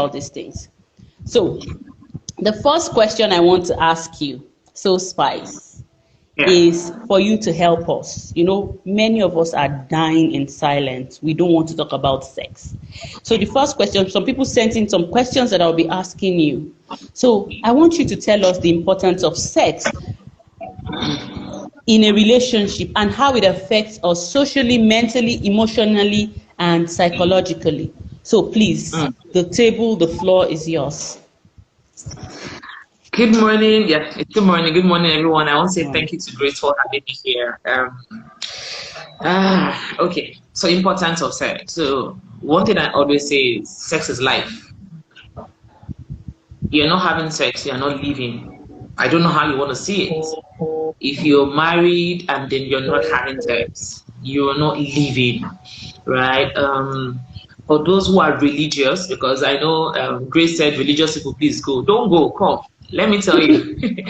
about these things. So the first question I want to ask you, so Spice, is for you to help us. You know, many of us are dying in silence. We don't want to talk about sex. So the first question, some people sent in some questions that I'll be asking you. So I want you to tell us the importance of sex in a relationship and how it affects us socially, mentally, emotionally, and psychologically. So please, the floor is yours. Good morning. Yeah, it's good morning. Good morning, everyone. I want to say thank you to Grace for having me here. Okay, so importance of sex. So one thing I always say is sex is life. You're not having sex, you're not living. I don't know how you want to see it. If you're married and then you're not having sex, you're not living, right? For those who are religious, because I know Grace said religious people, please go. Don't go, come. Let me tell you,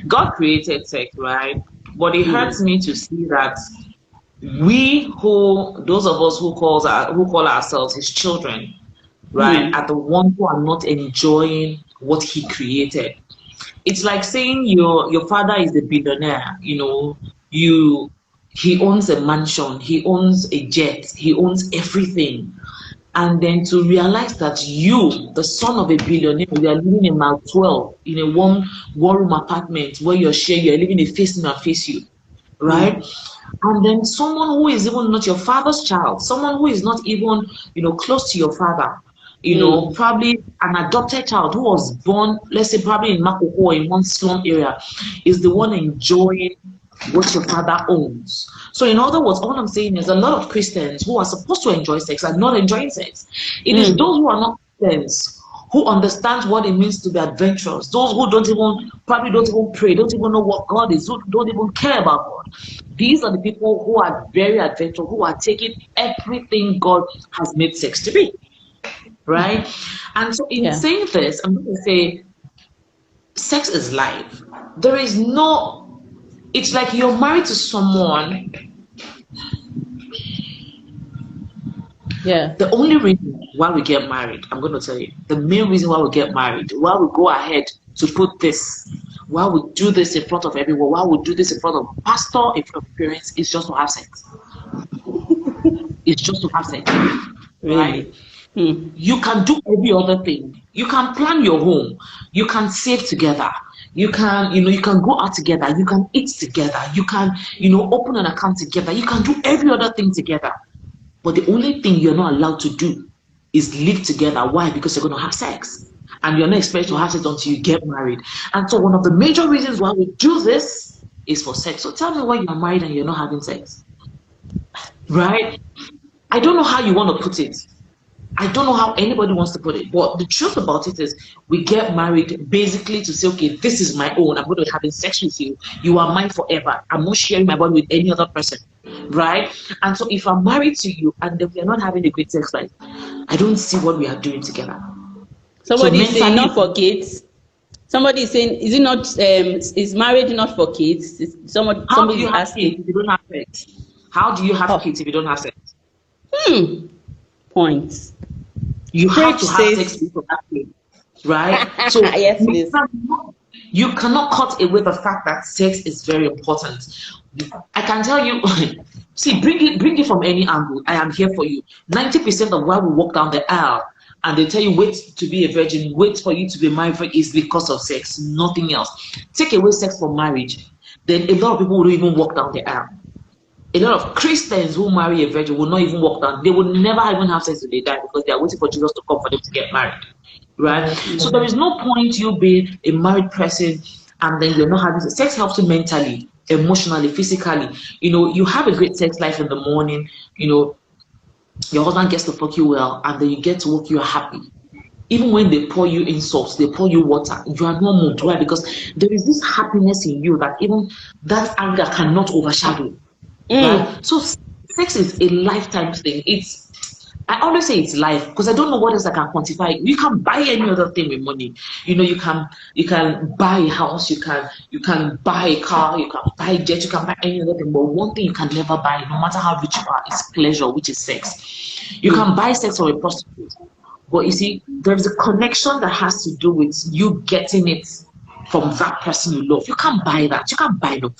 God created sex, right? But it hurts me to see that those of us who call ourselves His children, right, are the ones who are not enjoying what He created. It's like saying your father is a billionaire, you know, he owns a mansion, he owns a jet, he owns everything. And then to realize that you, the son of a billionaire, you are living in Mile 12 in a one-room apartment where you're living a face me and face you, right? And then someone who is even not your father's child, someone who is not even, you know, close to your father, you know, probably an adopted child who was born, let's say probably in Makoko or in one slum area, is the one enjoying what your father owns. So in other words, all I'm saying is a lot of Christians who are supposed to enjoy sex are not enjoying sex. It is those who are not Christians who understand what it means to be adventurous, those who probably don't even pray, don't even know what God is, who don't even care about God. These are the people who are very adventurous, who are taking everything God has made sex to be, right? And so in saying this, I'm going to say sex is life. It's like you're married to someone. Yeah. The only reason why we get married, I'm going to tell you, the main reason why we get married, why we go ahead to put this, why we do this in front of everyone, why we do this in front of pastor, in front of parents, is just to have sex. It's just to have sex. Right? Really? You can do every other thing. You can plan your home. You can save together. You can, you can go out together. You can eat together. You can, open an account together. You can do every other thing together. But the only thing you're not allowed to do is live together. Why? Because you're going to have sex. And you're not expected to have sex until you get married. And so one of the major reasons why we do this is for sex. So tell me why you're married and you're not having sex. Right? I don't know how you want to put it. I don't know how anybody wants to put it. But the truth about it is we get married basically to say, okay, this is my own. I'm going to be having sex with you. You are mine forever. I'm not sharing my body with any other person. Right? And so if I'm married to you and we are not having a great sex life, I don't see what we are doing together. Somebody is saying not for kids. Somebody is saying, is it not, is marriage not for kids? Somebody is asking. If you don't have sex? How do you have kids if you don't have sex? Points. You have to have sex before that kid, right? So yes, please. You cannot cut away the fact that sex is very important. I can tell you, see, bring it from any angle. I am here for you. 90% of why we walk down the aisle and they tell you wait to be a virgin, wait for you to be married is because of sex, nothing else. Take away sex from marriage, then a lot of people will even walk down the aisle. A lot of Christians who marry a virgin will not even walk down. They will never even have sex till they die because they are waiting for Jesus to come for them to get married, right? So there is no point you being a married person and then you're not having sex. Sex helps you mentally, emotionally, physically. You have a great sex life in the morning. Your husband gets to fuck you well, and then you get to work, you are happy. Even when they pour you insults, they pour you water, you are not moved. Why? Because there is this happiness in you that even that anger cannot overshadow. Right? So sex is a lifetime thing. I always say it's life because I don't know what else I can quantify. You can buy any other thing with money. You can buy a house, you can buy a car, you can buy a jet, you can buy any other thing. But one thing you can never buy, no matter how rich you are, is pleasure, which is sex. You can buy sex from a prostitute, But you see, there's a connection that has to do with you getting it from that person you love. You can't buy that. You can't buy love.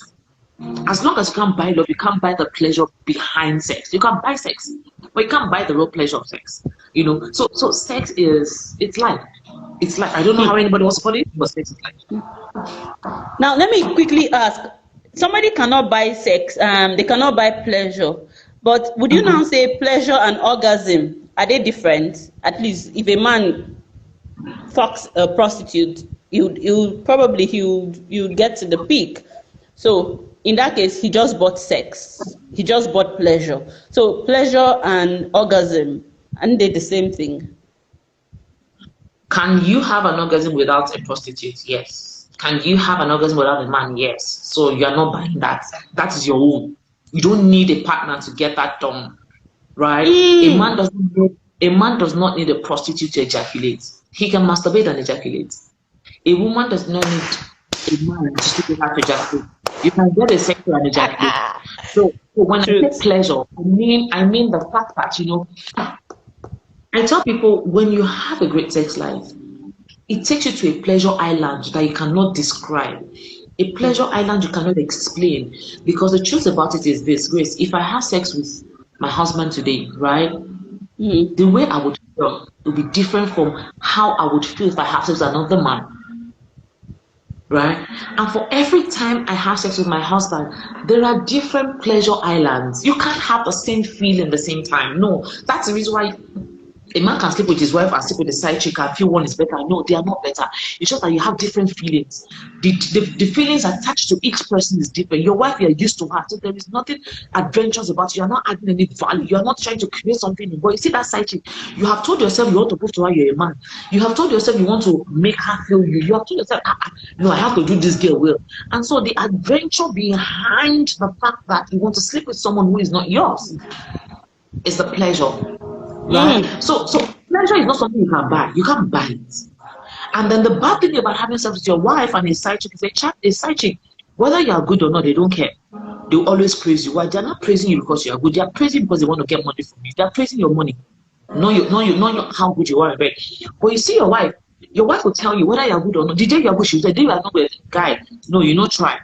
As long as you can't buy love, you can't buy the pleasure behind sex. You can buy sex, but you can't buy the real pleasure of sex. You know, so sex is, it's life. It's like, I don't know how anybody wants to put it, but sex is life. Now, let me quickly ask. Somebody cannot buy sex, they cannot buy pleasure. But would you now say pleasure and orgasm, are they different? At least if a man fucks a prostitute, you'd get to the peak. So in that case, he just bought sex. He just bought pleasure. So pleasure and orgasm, aren't they the same thing? Can you have an orgasm without a prostitute? Yes. Can you have an orgasm without a man? Yes. So you are not buying that. That is your own. You don't need a partner to get that done, right? A man does not need a prostitute to ejaculate. He can masturbate and ejaculate. A woman does not need a man to sleep with her to ejaculate. You can get a sex and ejaculate. So when I say pleasure, I mean the fact that, you know, I tell people, when you have a great sex life, it takes you to a pleasure island that you cannot describe. A pleasure island you cannot explain. Because the truth about it is this, Grace, if I have sex with my husband today, right, the way I would feel will be different from how I would feel if I have sex with another man. Right? And for every time I have sex with my husband, there are different pleasure islands. You can't have the same feeling the same time. No, that's the reason why a man can sleep with his wife and sleep with a side chick and feel one is better. No, they are not better. It's just that you have different feelings. The feelings attached to each person is different. Your wife, you're used to her, so there is nothing adventurous about you. You're not adding any value. You're not trying to create something new. But you see that side chick, you have told yourself you want to prove to her you're a man. You have told yourself you want to make her feel you. You have told yourself, no, I have to do this girl well. And so the adventure behind the fact that you want to sleep with someone who is not yours is the pleasure. Right? So pleasure is not something you can buy. You can't buy it. And then the bad thing about having sex with your wife and a side chick is a side chick, whether you are good or not, they don't care. They'll always praise you. Why? They're not praising you because you are good. They are praising because they want to get money from you. They are praising your money. Not how good you are. But you see your wife will tell you whether you are good or not. The day you are good, she'll tell you you are not a guy. No, you not try.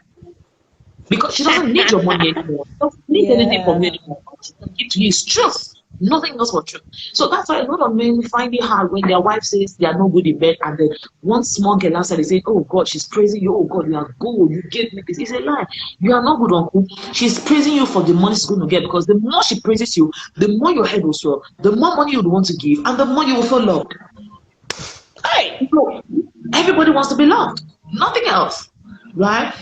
Because she doesn't need your money anymore. She doesn't need anything from you anymore. What she can give to you is truth. Nothing else but truth. So that's why a lot of men find it hard when their wife says they are not good in bed, and then one small girl outside is saying, oh God, she's praising you. Oh God, you are good. You gave me this. It's a lie. You are not good, uncle. She's praising you for the money she's going to get, because the more she praises you, the more your head will swell, the more money you would want to give, and the more you will feel loved. Hey, so everybody wants to be loved. Nothing else. Right?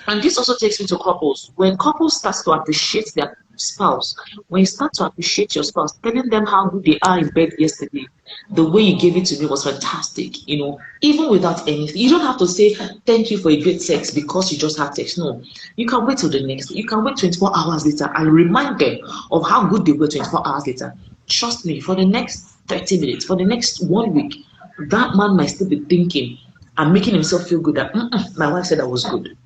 And this also takes me to couples. When couples start to appreciate their spouse, when you start to appreciate your spouse, telling them how good they are in bed yesterday, the way you gave it to me was fantastic, you know, even without anything. You don't have to say thank you for a great sex because you just had sex. No, you can wait till the next. You can wait 24 hours later and remind them of how good they were 24 hours later. Trust me, for the next 30 minutes, for the next 1 week, that man might still be thinking and making himself feel good that my wife said I was good.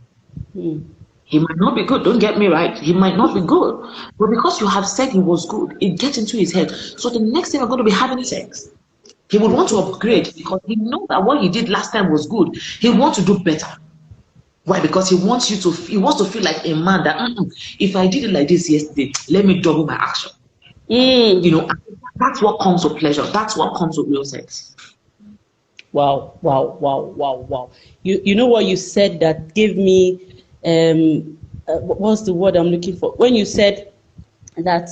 He might not be good, don't get me right. He might not be good. But because you have said he was good, it gets into his head. So the next time you're going to be having sex, he would want to upgrade because he knows that what he did last time was good. He wants to do better. Why? Because he wants to feel like a man that if I did it like this yesterday, let me double my action. You know, that's what comes with pleasure. That's what comes with real sex. Wow. You know what you said that gave me what's the word I'm looking for? When you said that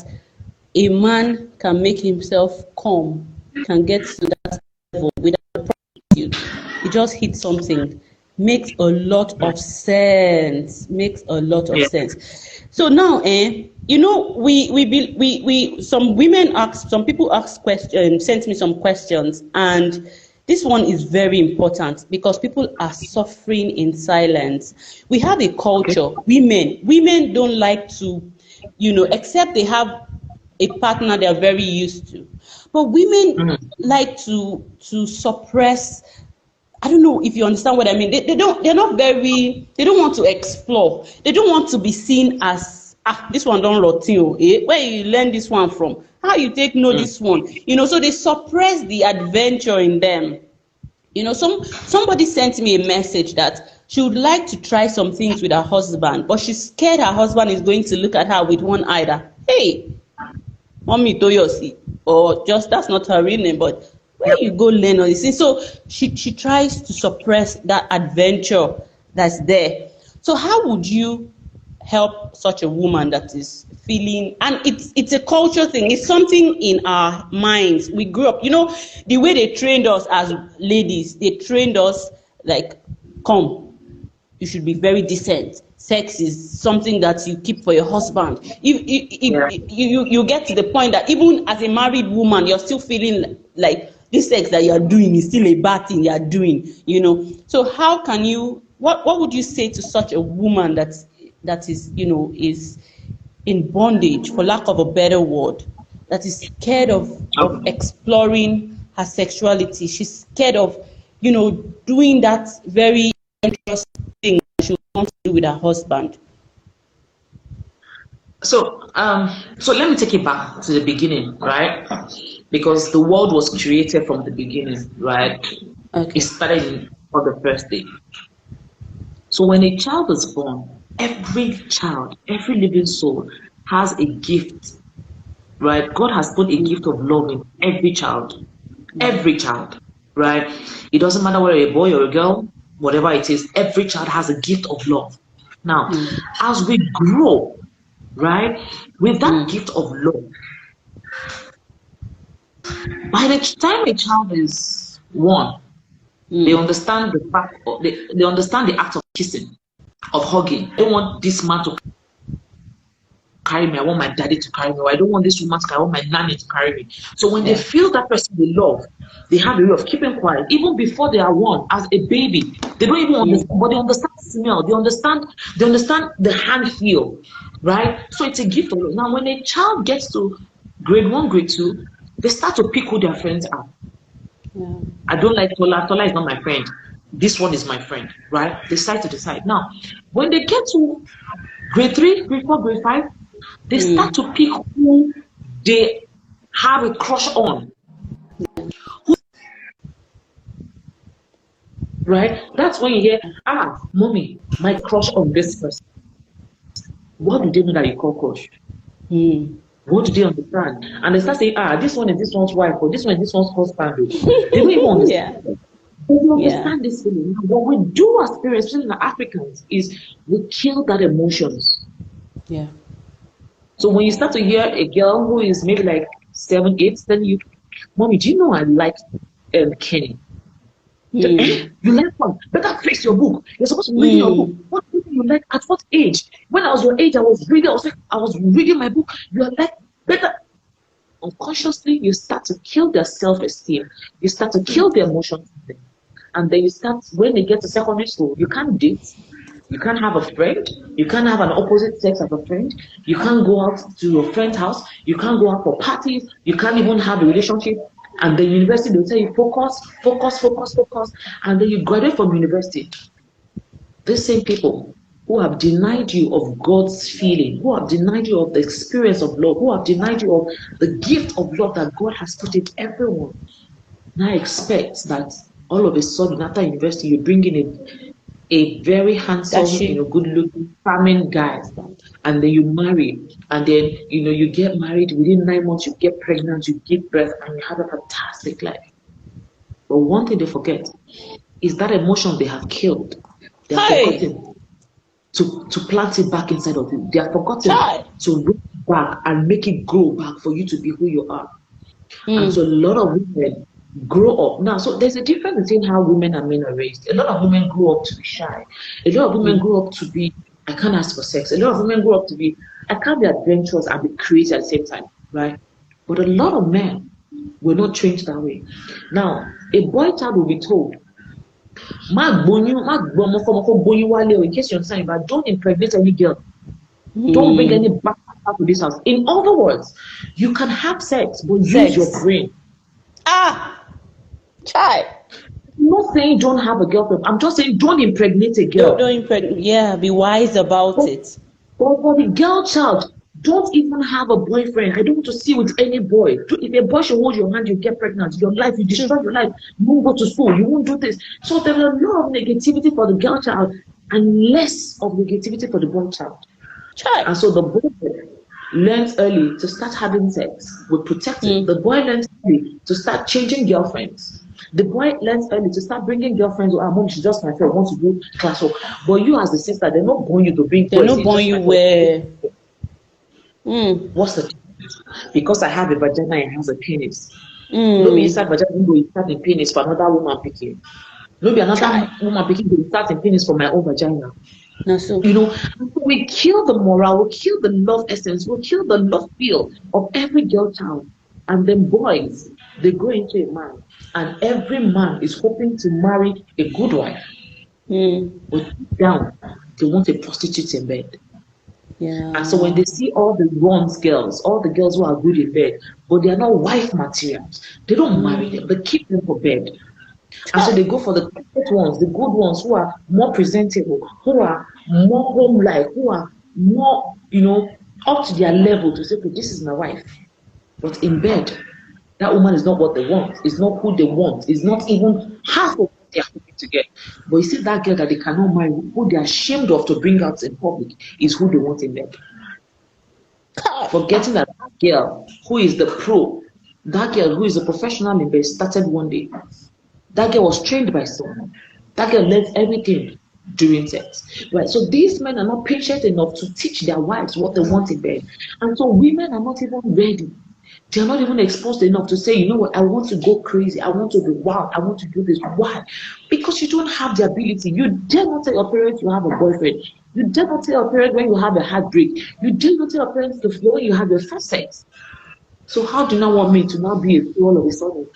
a man can make himself come, can get to that level without a prostitute, you just hit something. Makes a lot of sense. Makes a lot of sense. So now, you know, we some people ask questions, sent me some questions, and this one is very important because people are suffering in silence. We have a culture, women don't like to, you know, except they have a partner they're very used to. But women like to suppress. I don't know if you understand what I mean. They don't want to explore. They don't want to be seen as, this one don't rot you. Where you learn this one from? How you take know this one? You know, so they suppress the adventure in them. You know, somebody sent me a message that she would like to try some things with her husband, but she's scared her husband is going to look at her with one eye that, hey, mommy Toyosi, or just, that's not her real name, but where you go learn all this thing. So she tries to suppress that adventure that's there. So how would you help such a woman that is feeling, and it's a culture thing, it's something in our minds. We grew up, you know, the way they trained us as ladies, they trained us like, come, you should be very decent. Sex is something that you keep for your husband. You get to the point that even as a married woman, you're still feeling like this sex that you're doing is still a bad thing you're doing, you know. So how can you, what would you say to such a woman that is, you know, is in bondage, for lack of a better word, that is scared of exploring her sexuality? She's scared of, you know, doing that very interesting thing that she wants to do with her husband. So let me take it back to the beginning, right? Because the world was created from the beginning, right? Okay. It started on the first day. So when a child is born, every child, every living soul has a gift, right? God has put a gift of love in every child, right? It doesn't matter whether you're a boy or a girl, whatever it is, every child has a gift of love. Now, as we grow, right, with that gift of love, by the time a child is 1, they understand the fact, they understand the act of kissing, of hugging. I don't want this man to carry me. I want my daddy to carry me. Or I don't want this woman to carry me. I want my nanny to carry me. So when they feel that person they love, they have a way of keeping quiet. Even before they are 1, as a baby, they don't even understand, but they understand smell. They understand the hand feel, right? So it's a gift of love. Now, when a child gets to grade 1, grade 2, they start to pick who their friends are. I don't like Tola. Tola is not my friend. This one is my friend, right? They decide to decide. Now, when they get to grade 3, grade 4, grade 5, they start to pick who they have a crush on. Right? That's when you hear, mommy, my crush on this person. What do they know that you call crush? What do they understand? And they start saying, this one is this one's wife, or this one is this one's husband. They don't even understand. They don't understand this feeling. What we do as parents, especially the Africans, is we kill that emotions. Yeah. So when you start to hear a girl who is maybe like 7, 8, then you, mommy, do you know I like Kenny? You like one? Better face your book. You're supposed to read your book. What do you like? At what age? When I was your age, I was reading my book. You're like, better. Unconsciously, you start to kill their self-esteem. You start to kill their emotions. And then you start, when they get to secondary school, you can't date. You can't have a friend. You can't have an opposite sex of a friend. You can't go out to your friend's house. You can't go out for parties. You can't even have a relationship. And then university, they'll tell you, focus. And then you graduate from university. These same people who have denied you of God's feeling, who have denied you of the experience of love, who have denied you of the gift of love that God has put in everyone, now expect that all of a sudden, after university, you bring in a very handsome, good-looking, charming guy, and then you marry, and then you get married. Within 9 months, you get pregnant, you give birth, and you have a fantastic life. But one thing they forget is that emotion they have killed. They have forgotten to plant it back inside of you. They have forgotten to root back and make it grow back for you to be who you are. And so a lot of women grow up now. So there's a difference between how women and men are raised. A lot of women grow up to be shy. A lot of women grow up to be, I can't ask for sex. A lot of women grow up to be, I can't be adventurous and be crazy at the same time, right? But a lot of men were not trained that way. Now, a boy child will be told, in case you understand, but don't impregnate any girl. Don't bring any back to this house. In other words, you can have sex, but use your brain. Child. I'm not saying don't have a girlfriend. I'm just saying don't impregnate a girl. Don't impregnate. Yeah, be wise about it. But for the girl child, Don't even have a boyfriend. I don't want to see with any boy. If a boy should hold your hand, you get pregnant. Your life, you destroy your life. You won't go to school. You won't do this. So there's a lot of negativity for the girl child and less of negativity for the boy child. And so the boy learns early to start having sex. We protect it. The boy learns early to start changing girlfriends. The boy learns early to start bringing girlfriends. Oh, mom, she's just my friend. Wants to do class work. But you, as the sister, they're not born you to bring. They're not born you where. What's the difference? Because I have a vagina and has a penis. No be inside vagina will start a penis for another woman picking. No be another woman picking will start a penis for my own vagina. No, so. You know, we kill the moral, we kill the love essence, we kill the love feel of every girl child. And then boys, they go into a man, and every man is hoping to marry a good wife. But down, they want a prostitute in bed. Yeah. And so when they see all the wrong girls, all the girls who are good in bed, but they are not wife materials, they don't marry them, they keep them for bed. And so they go for the perfect ones, the good ones who are more presentable, who are more home-like, who are more, you know, up to their level to say, okay, this is my wife. But in bed, that woman is not what they want. It's not who they want. It's not even half of what they are hoping to get. But you see that girl that they cannot marry, who they are ashamed of to bring out in public, is who they want in bed. Forgetting that girl who is the pro, that girl who is a professional in bed started one day. That girl was trained by someone. That girl learned everything during sex. Right? So these men are not patient enough to teach their wives what they want in bed. And so women are not even ready. They are not even exposed enough to say, you know what, I want to go crazy. I want to be wild. I want to do this. Why? Because you don't have the ability. You dare not tell your parents you have a boyfriend. You dare not tell your parents when you have a heartbreak. You dare not tell your parents when you have your first sex. So how do you now want me to now be a fool all of a sudden?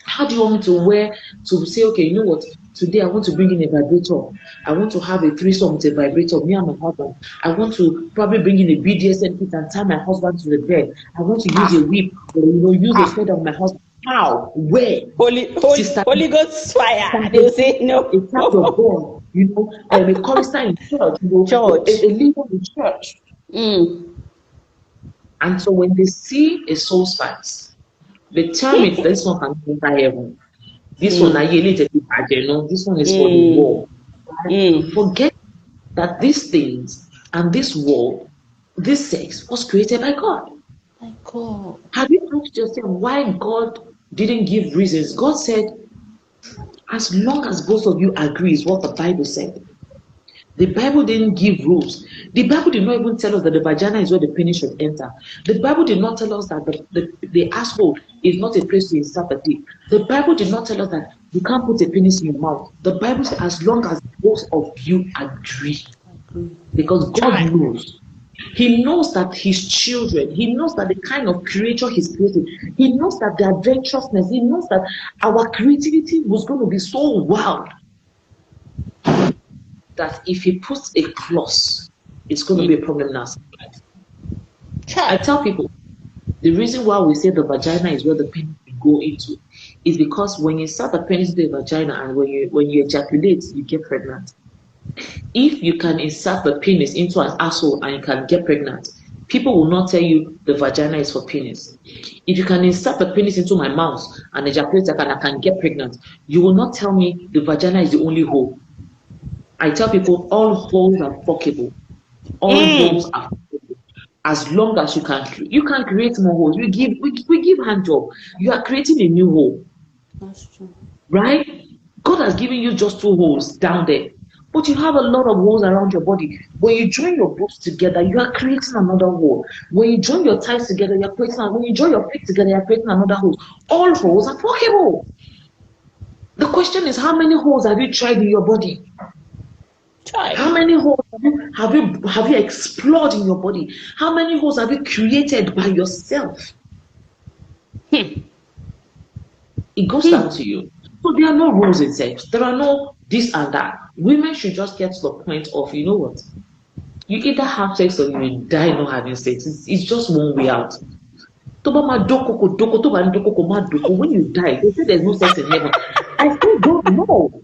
How do you want me to say, okay, you know what, today I want to bring in a vibrator. I want to have a threesome with a vibrator, me and my husband. I want to probably bring in a BDSM kit and tie my husband to the bed. I want to use a whip, or, you know, use a feather of my husband. How? Where? Holy Ghost fire. They will say no. A type of God, you know, a chorister in church, you know, a leader in church. And so when they see a soul spice, they tell me this one can enter heaven. This one, this one is for the world. Forget that these things and this world, this sex was created by God. My God. Have you asked yourself why God didn't give reasons? God said, as long as both of you agree, is what the Bible said. The Bible didn't give rules. The Bible did not even tell us that the vagina is where the penis should enter. The Bible did not tell us that the asshole is not a place to insert a dick. The Bible did not tell us that you can't put a penis in your mouth. The Bible says as long as both of you agree. Because God knows. He knows that his children, he knows that the kind of creature he's created, he knows that the adventurousness, he knows that our creativity was going to be so wild that if he puts a clause, it's going to be a problem now. I tell people, the reason why we say the vagina is where the penis will go into is because when you insert the penis into the vagina and when you ejaculate, you get pregnant. If you can insert the penis into an asshole and you can get pregnant, people will not tell you the vagina is for penis. If you can insert the penis into my mouth and ejaculate and I can get pregnant, you will not tell me the vagina is the only hole. I tell people all holes are fuckable. All holes are fuckable. As long as you can create more holes. We give hand job. You are creating a new hole. That's true. Right? God has given you just 2 holes down there. But you have a lot of holes around your body. When you join your boobs together, you are creating another hole. When you join your thighs together, you're creating when you join your feet together, you're creating another hole. All holes are fuckable. The question is, how many holes have you tried in your body? How many holes have you explored in your body? How many holes have you created by yourself? It goes down to you. So there are no rules in sex. There are no this and that. Women should just get to the point of, you know what? You either have sex or you will die not having sex. It's just one way out. When you die, they say there's no sex in heaven. I still don't know.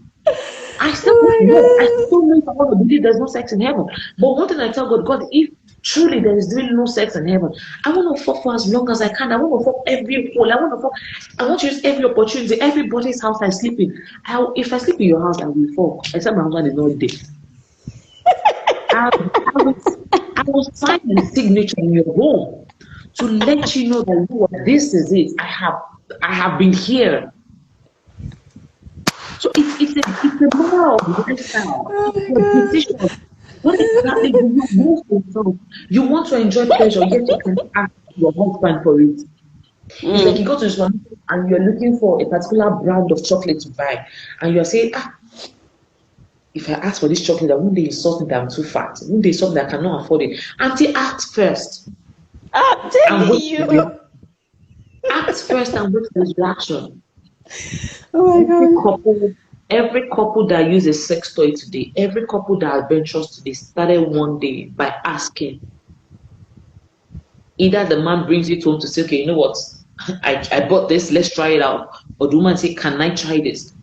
I still don't know. I still know if I want to believe there's no sex in heaven. But one thing I tell God, if Truly, there is really no sex in heaven. I want to fuck for as long as I can. I want to fuck every hole. I want to use every opportunity. Everybody's house I sleep in. If I sleep in your house, I will fuck. Except my husband is not there. I will sign a signature in your home to let you know that this is it. I have been here. So it's a matter of lifestyle. It's a decision. What exactly do you want yourself? You want to enjoy pleasure, yet you can ask your husband for it. It's like you go to this one and you're looking for a particular brand of chocolate to buy, and you're saying, if I ask for this chocolate, that one day it's something that I'm too fat. One day it's something that I cannot afford it. Auntie, act first. I'm telling you. Act first and wait for his reaction. Oh my God. Every couple that uses sex toy today, every couple that adventures today started one day by asking. Either the man brings it home to say, okay, you know what, I bought this, let's try it out. Or the woman say, can I try this?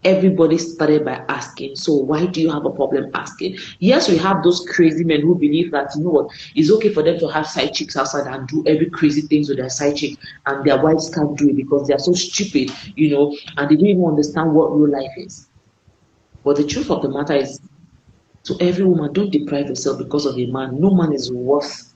Everybody started by asking. So why do you have a problem asking? Yes, we have those crazy men who believe that, you know what, it's okay for them to have side chicks outside and do every crazy things with their side chick, and their wives can't do it because they are so stupid, you know, and they don't even understand what real life is. But the truth of the matter is, to every woman, don't deprive yourself because of a man. No man is worth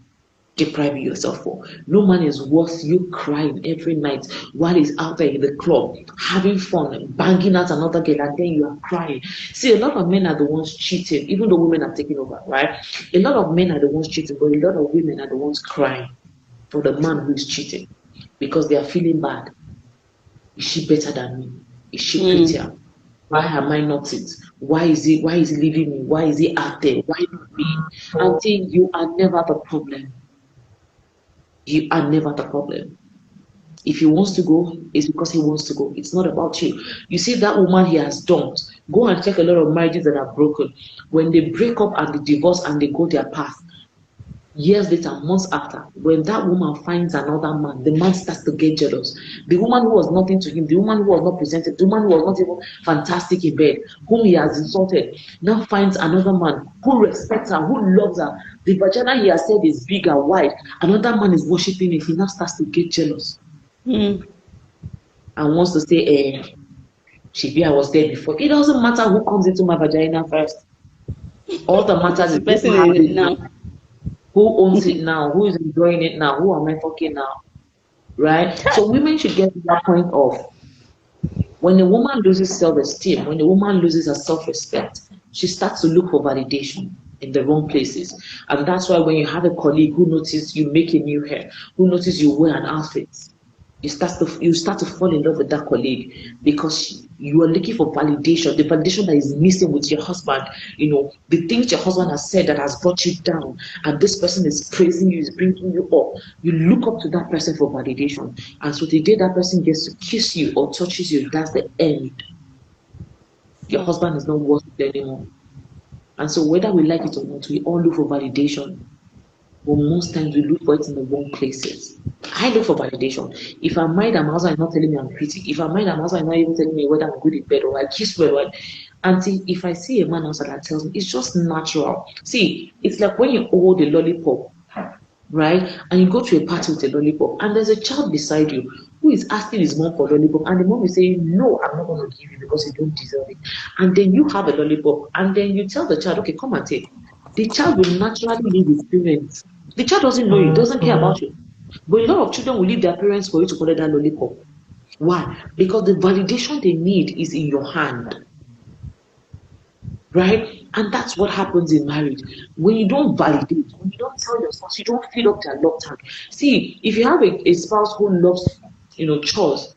depriving yourself for. No man is worth you crying every night while he's out there in the club having fun and banging out another girl, and then you are crying. See, a lot of men are the ones cheating, even though women are taking over, right? A lot of men are the ones cheating, but a lot of women are the ones crying for the man who is cheating because they are feeling bad. Is she better than me? Is she prettier? Why am I not it? Why is he leaving me? Why is he out there? Why not me? Until you are never the problem. You are never the problem. If he wants to go, it's because he wants to go. It's not about you. You see that woman he has dumped. Go and check a lot of marriages that are broken. When they break up and they divorce and they go their path, years later, months after, when that woman finds another man, the man starts to get jealous. The woman who was nothing to him, the woman who was not presented, the woman who was not even fantastic in bed, whom he has insulted, now finds another man who respects her, who loves her. The vagina he has said is big and wide. Another man is worshiping it. He now starts to get jealous. And wants to say, Shibi, I was there before. It doesn't matter who comes into my vagina first. All that matters is the person is now. Who owns it now? Who is enjoying it now? Who am I fucking now? Right? So women should get to that point of, when a woman loses self-esteem, when a woman loses her self-respect, she starts to look for validation in the wrong places. And that's why when you have a colleague who notices you make a new hair, who notices you wear an outfit, you start to fall in love with that colleague because you are looking for validation, the validation that is missing with your husband. You know, the things your husband has said that has brought you down, and this person is praising you, is bringing you up. You look up to that person for validation. And so the day that person gets to kiss you or touches you, that's the end. Your husband is not worth it anymore. And so whether we like it or not, we all look for validation. But most times we look for it in the wrong places. I look for validation. If I'm married and my husband is not telling me I'm pretty, if I'm married and my husband is not even telling me whether I'm good in bed or I kiss well, until if I see a man outside that tells me, it's just natural. See, it's like when you hold a lollipop, right? And you go to a party with a lollipop, and there's a child beside you who is asking his mom for lollipop, and the mom is saying, no, I'm not going to give you because you don't deserve it. And then you have a lollipop, and then you tell the child, okay, come and take. The child will naturally leave his parents. The child doesn't know you, doesn't care about you. But a lot of children will leave their parents for you to collect that lollipop. Why? Because the validation they need is in your hand. Right? And that's what happens in marriage. When you don't validate, when you don't tell your spouse, you don't fill up their love tank. See, if you have a spouse who loves, chores,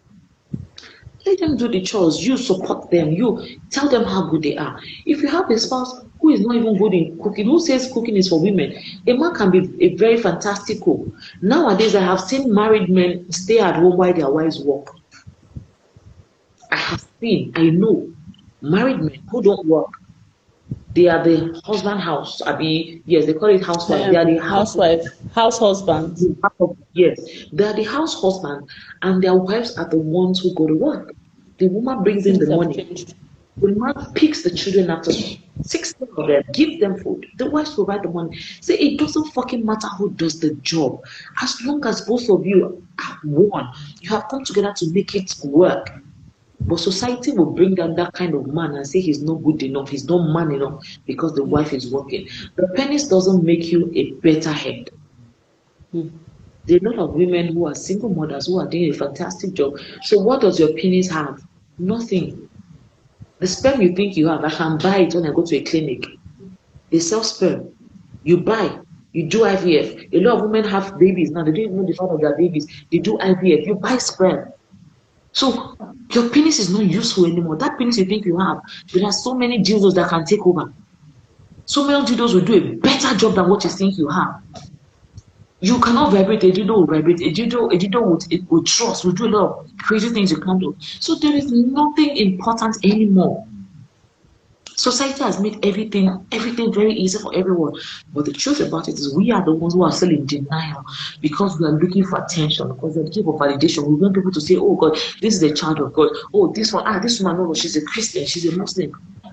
let them do the chores. You support them. You tell them how good they are. If you have a spouse who is not even good in cooking, who says cooking is for women, a man can be a very fantastic cook. Nowadays, I have seen married men stay at home while their wives work. I know married men who don't work. They are the husband house. Yes, they call it housewife. Yeah, they are the house husbands. Yes, they are the house husband, and their wives are the ones who go to work. The woman brings in the money. The man picks the children after 6 of them, give them food. The wives provide the money. Say it doesn't fucking matter who does the job. As long as both of you are one, you have come together to make it work. But society will bring down that kind of man and say he's not good enough, he's not man enough because the wife is working. The penis doesn't make you a better head. There are a lot of women who are single mothers who are doing a fantastic job. So what does your penis have? Nothing. The sperm you think you have, I can buy it when I go to a clinic. They sell sperm. You buy. You do IVF. A lot of women have babies now. They don't even know the father of their babies. They do IVF. You buy sperm. So your penis is not useful anymore. That penis you think you have, there are so many dildos that can take over. So many dildos will do a better job than what you think you have. You cannot vibrate, a dildo will vibrate, a dildo will trust, will do a lot of crazy things you can't do. So there is nothing important anymore. Society has made everything very easy for everyone. But the truth about it is we are the ones who are still in denial because we are looking for attention, because we are looking for validation. We want people to say, oh God, this is a child of God. Oh, this one, this woman, no, she's a Christian, she's a Muslim.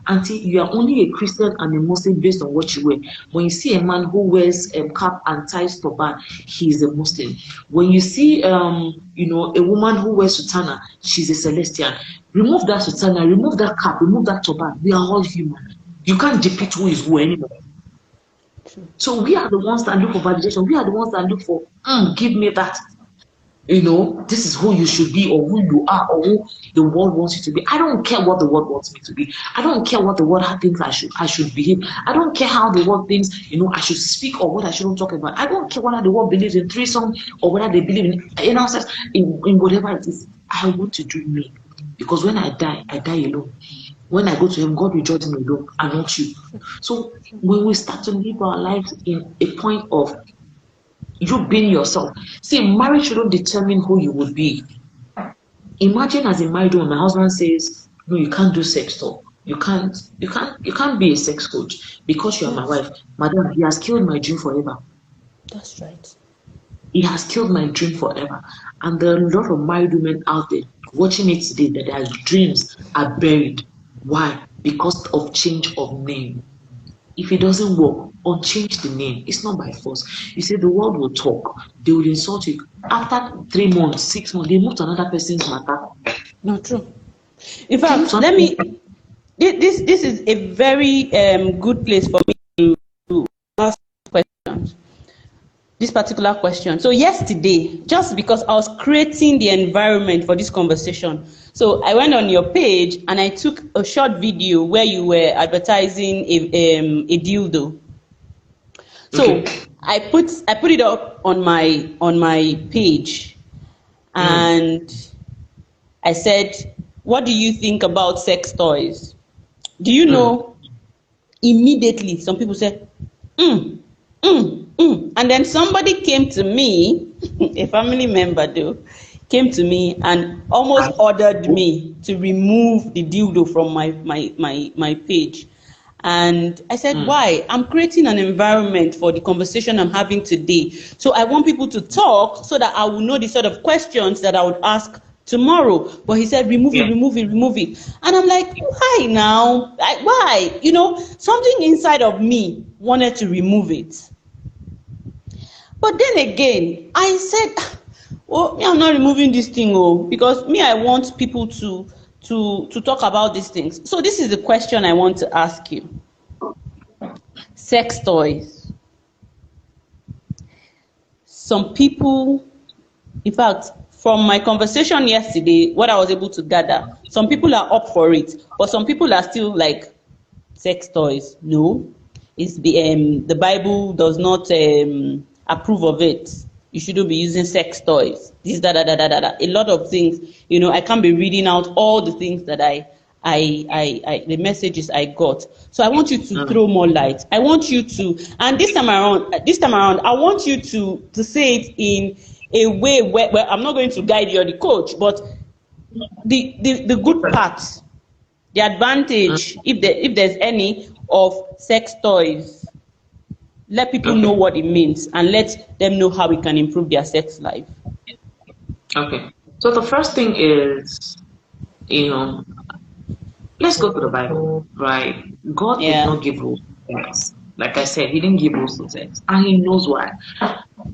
Auntie, you are only a Christian and a Muslim based on what you wear. When you see a man who wears a cap and ties turban, he is a Muslim. When you see, a woman who wears sutana, she's a Celestian. Remove that sutana, remove that cap, remove that turban. We are all human. You can't depict who is who anymore. So we are the ones that look for validation. We are the ones that look for, give me that. This is who you should be, or who you are, or who the world wants you to be. I don't care what the world wants me to be. I don't care what the world thinks I should behave. I don't care how the world thinks, I should speak or what I shouldn't talk about. I don't care whether the world believes in threesome or whether they believe in whatever it is. I want to do me. Because when I die alone. When I go to him, God will judge me alone and not you. So when we start to live our lives in a point of you being yourself. See, marriage shouldn't determine who you would be. Imagine as a married woman, my husband says, no, you can't do sex talk. You can't be a sex coach because you are my wife. Madam, he has killed my dream forever. That's right. He has killed my dream forever. And there are a lot of married women out there watching it today that their dreams are buried. Why? Because of change of name. If it doesn't work, unchange the name. It's not by force. You say the world will talk. They will insult you. After 3 months, 6 months, they move to another person's matter. Not true. In fact, this is a very good place for me to ask questions. This particular question. So yesterday, just because I was creating the environment for this conversation, so I went on your page and I took a short video where you were advertising a dildo. So okay. I put it up on my page, and I said, "What do you think about sex toys?" Do you know? Immediately, some people said, And then somebody came to me, a family member came to me and almost ordered me to remove the dildo from my page. And I said, why? I'm creating an environment for the conversation I'm having today. So I want people to talk so that I will know the sort of questions that I would ask tomorrow. But he said, remove it. And I'm like, why now? Why? Something inside of me wanted to remove it. But then again, I said, I'm not removing this thing, because I want people to talk about these things. So this is the question I want to ask you. Sex toys. Some people, in fact, from my conversation yesterday, what I was able to gather, some people are up for it, but some people are still like, sex toys, no. It's the Bible does not approve of it. You shouldn't be using sex toys. This, a lot of things. I can't be reading out all the things that the messages I got. So I want you to throw more light. I want you to, and this time around, I want you to say it in a way where I'm not going to guide you or the coach, but the good part, the advantage, if there's any, of sex toys. Let people know what it means and let them know how we can improve their sex life. Okay. So the first thing is, let's go to the Bible, right? God did not give rules to sex. Like I said, he didn't give rules to sex. And he knows why.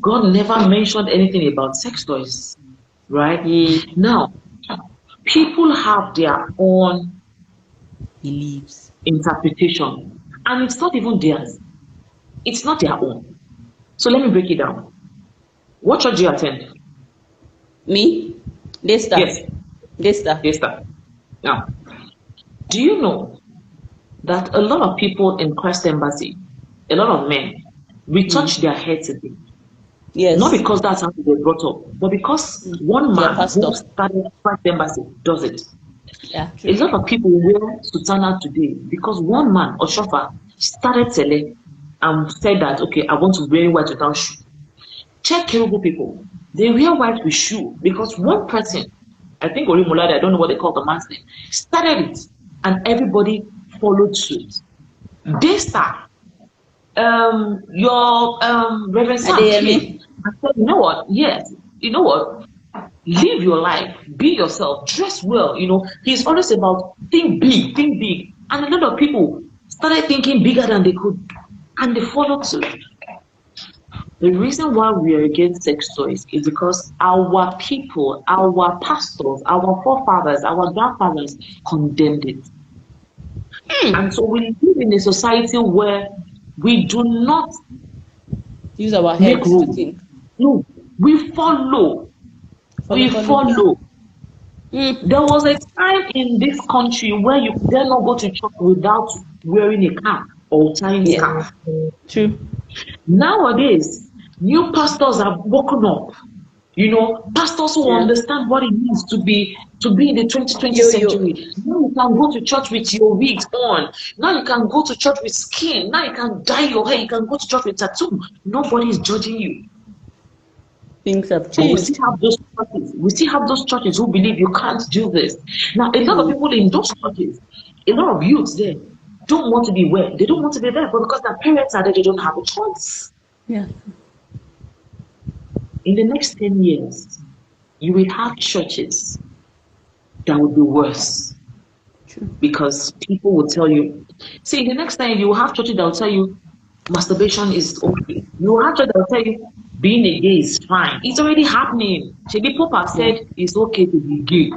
God never mentioned anything about sex toys, right? Now, people have their own beliefs, interpretation, and it's not even theirs. It's not their own. So let me break it down. What church do you attend? Me? Daystar. Yes. Daystar. Now, do you know that a lot of people in Christ Embassy, a lot of men, we touch their heads today? Yes. Not because that's how they were brought up, but because one man who started Christ Embassy does it. Yeah, a lot of people wear sutana today because one man, Oshofa, started selling and said that, okay, I want to wear white without shoe. Check Kerubu people. They wear white with shoe because one person, I think Orimulade, I don't know what they call the man's name, started it and everybody followed suit. Daystar, your Reverend Sam came and said, you know what? Yes, you know what? Live your life, be yourself, dress well. You know, he's always about think big, think big. And a lot of people started thinking bigger than they could, and they followed suit. The reason why we are against sex toys is because our people, our pastors, our forefathers, our grandfathers condemned it. And so we live in a society where we do not use our heads to think. No, we follow. We follow. There was a time in this country where you dare not go to church without wearing a cap or tying a cap. True. Nowadays, new pastors have woken up. You know, pastors who understand what it means to be in the 2020th century. Now you can go to church with your wigs on. Now you can go to church with skin. Now you can dye your hair. You can go to church with tattoo. Nobody is judging you. Things have changed. We still have those churches who believe you can't do this. Now, a lot of people in those churches, a lot of youths there, don't want to be where they don't want to be there, but because their parents are there, they don't have a choice. Yeah. In the next 10 years, you will have churches that will be worse. True. Because people will tell you, see, the next time you will have churches that will tell you masturbation is okay. You will have churches that will tell you being a gay is fine. It's already happening. Shebi Pope has said it's okay to be gay.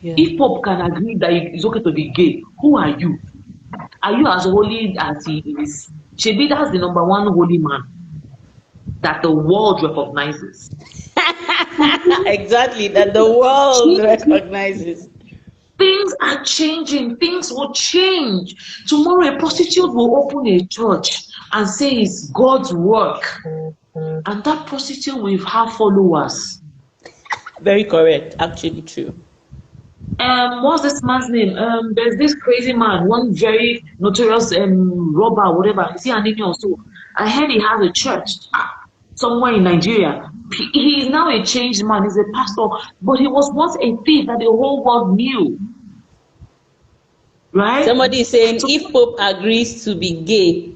Yeah. If Pope can agree that it's okay to be gay, who are you? Are you as holy as he is? Shebi, that's the number one holy man that the world recognizes. Exactly, that the world recognizes. Things are changing. Things will change. Tomorrow, a prostitute will open a church and say it's God's work. And that prostitute will have followers. Very correct. Actually true. What's this man's name? There's this crazy man, one very notorious robber, whatever. Is he an Indian also? I heard he has a church somewhere in Nigeria. He is now a changed man. He's a pastor, but he was once a thief that the whole world knew. Right? Somebody is saying if Pope agrees to be gay,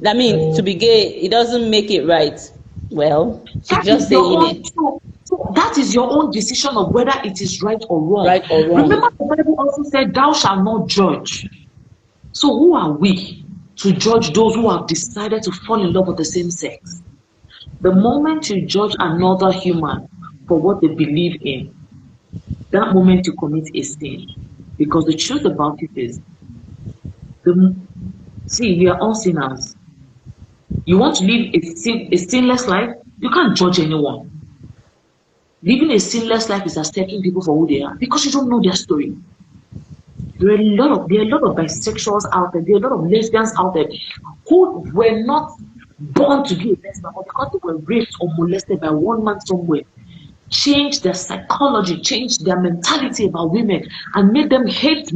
I mean to be gay, it doesn't make it right. Well, she's just saying it. So that is your own decision of whether it is right or wrong. Right or wrong. Remember, the Bible also said, "Thou shalt not judge." So who are we to judge those who have decided to fall in love with the same sex? The moment you judge another human for what they believe in, that moment you commit a sin. Because the truth about it is, see, we are all sinners. You want to live a sinless life? You can't judge anyone. Living a sinless life is accepting people for who they are because you don't know their story. There are a lot of bisexuals out there. There are a lot of lesbians out there who were not born to be a lesbian, but because they were raped or molested by one man somewhere, changed their psychology, changed their mentality about women, and made them hate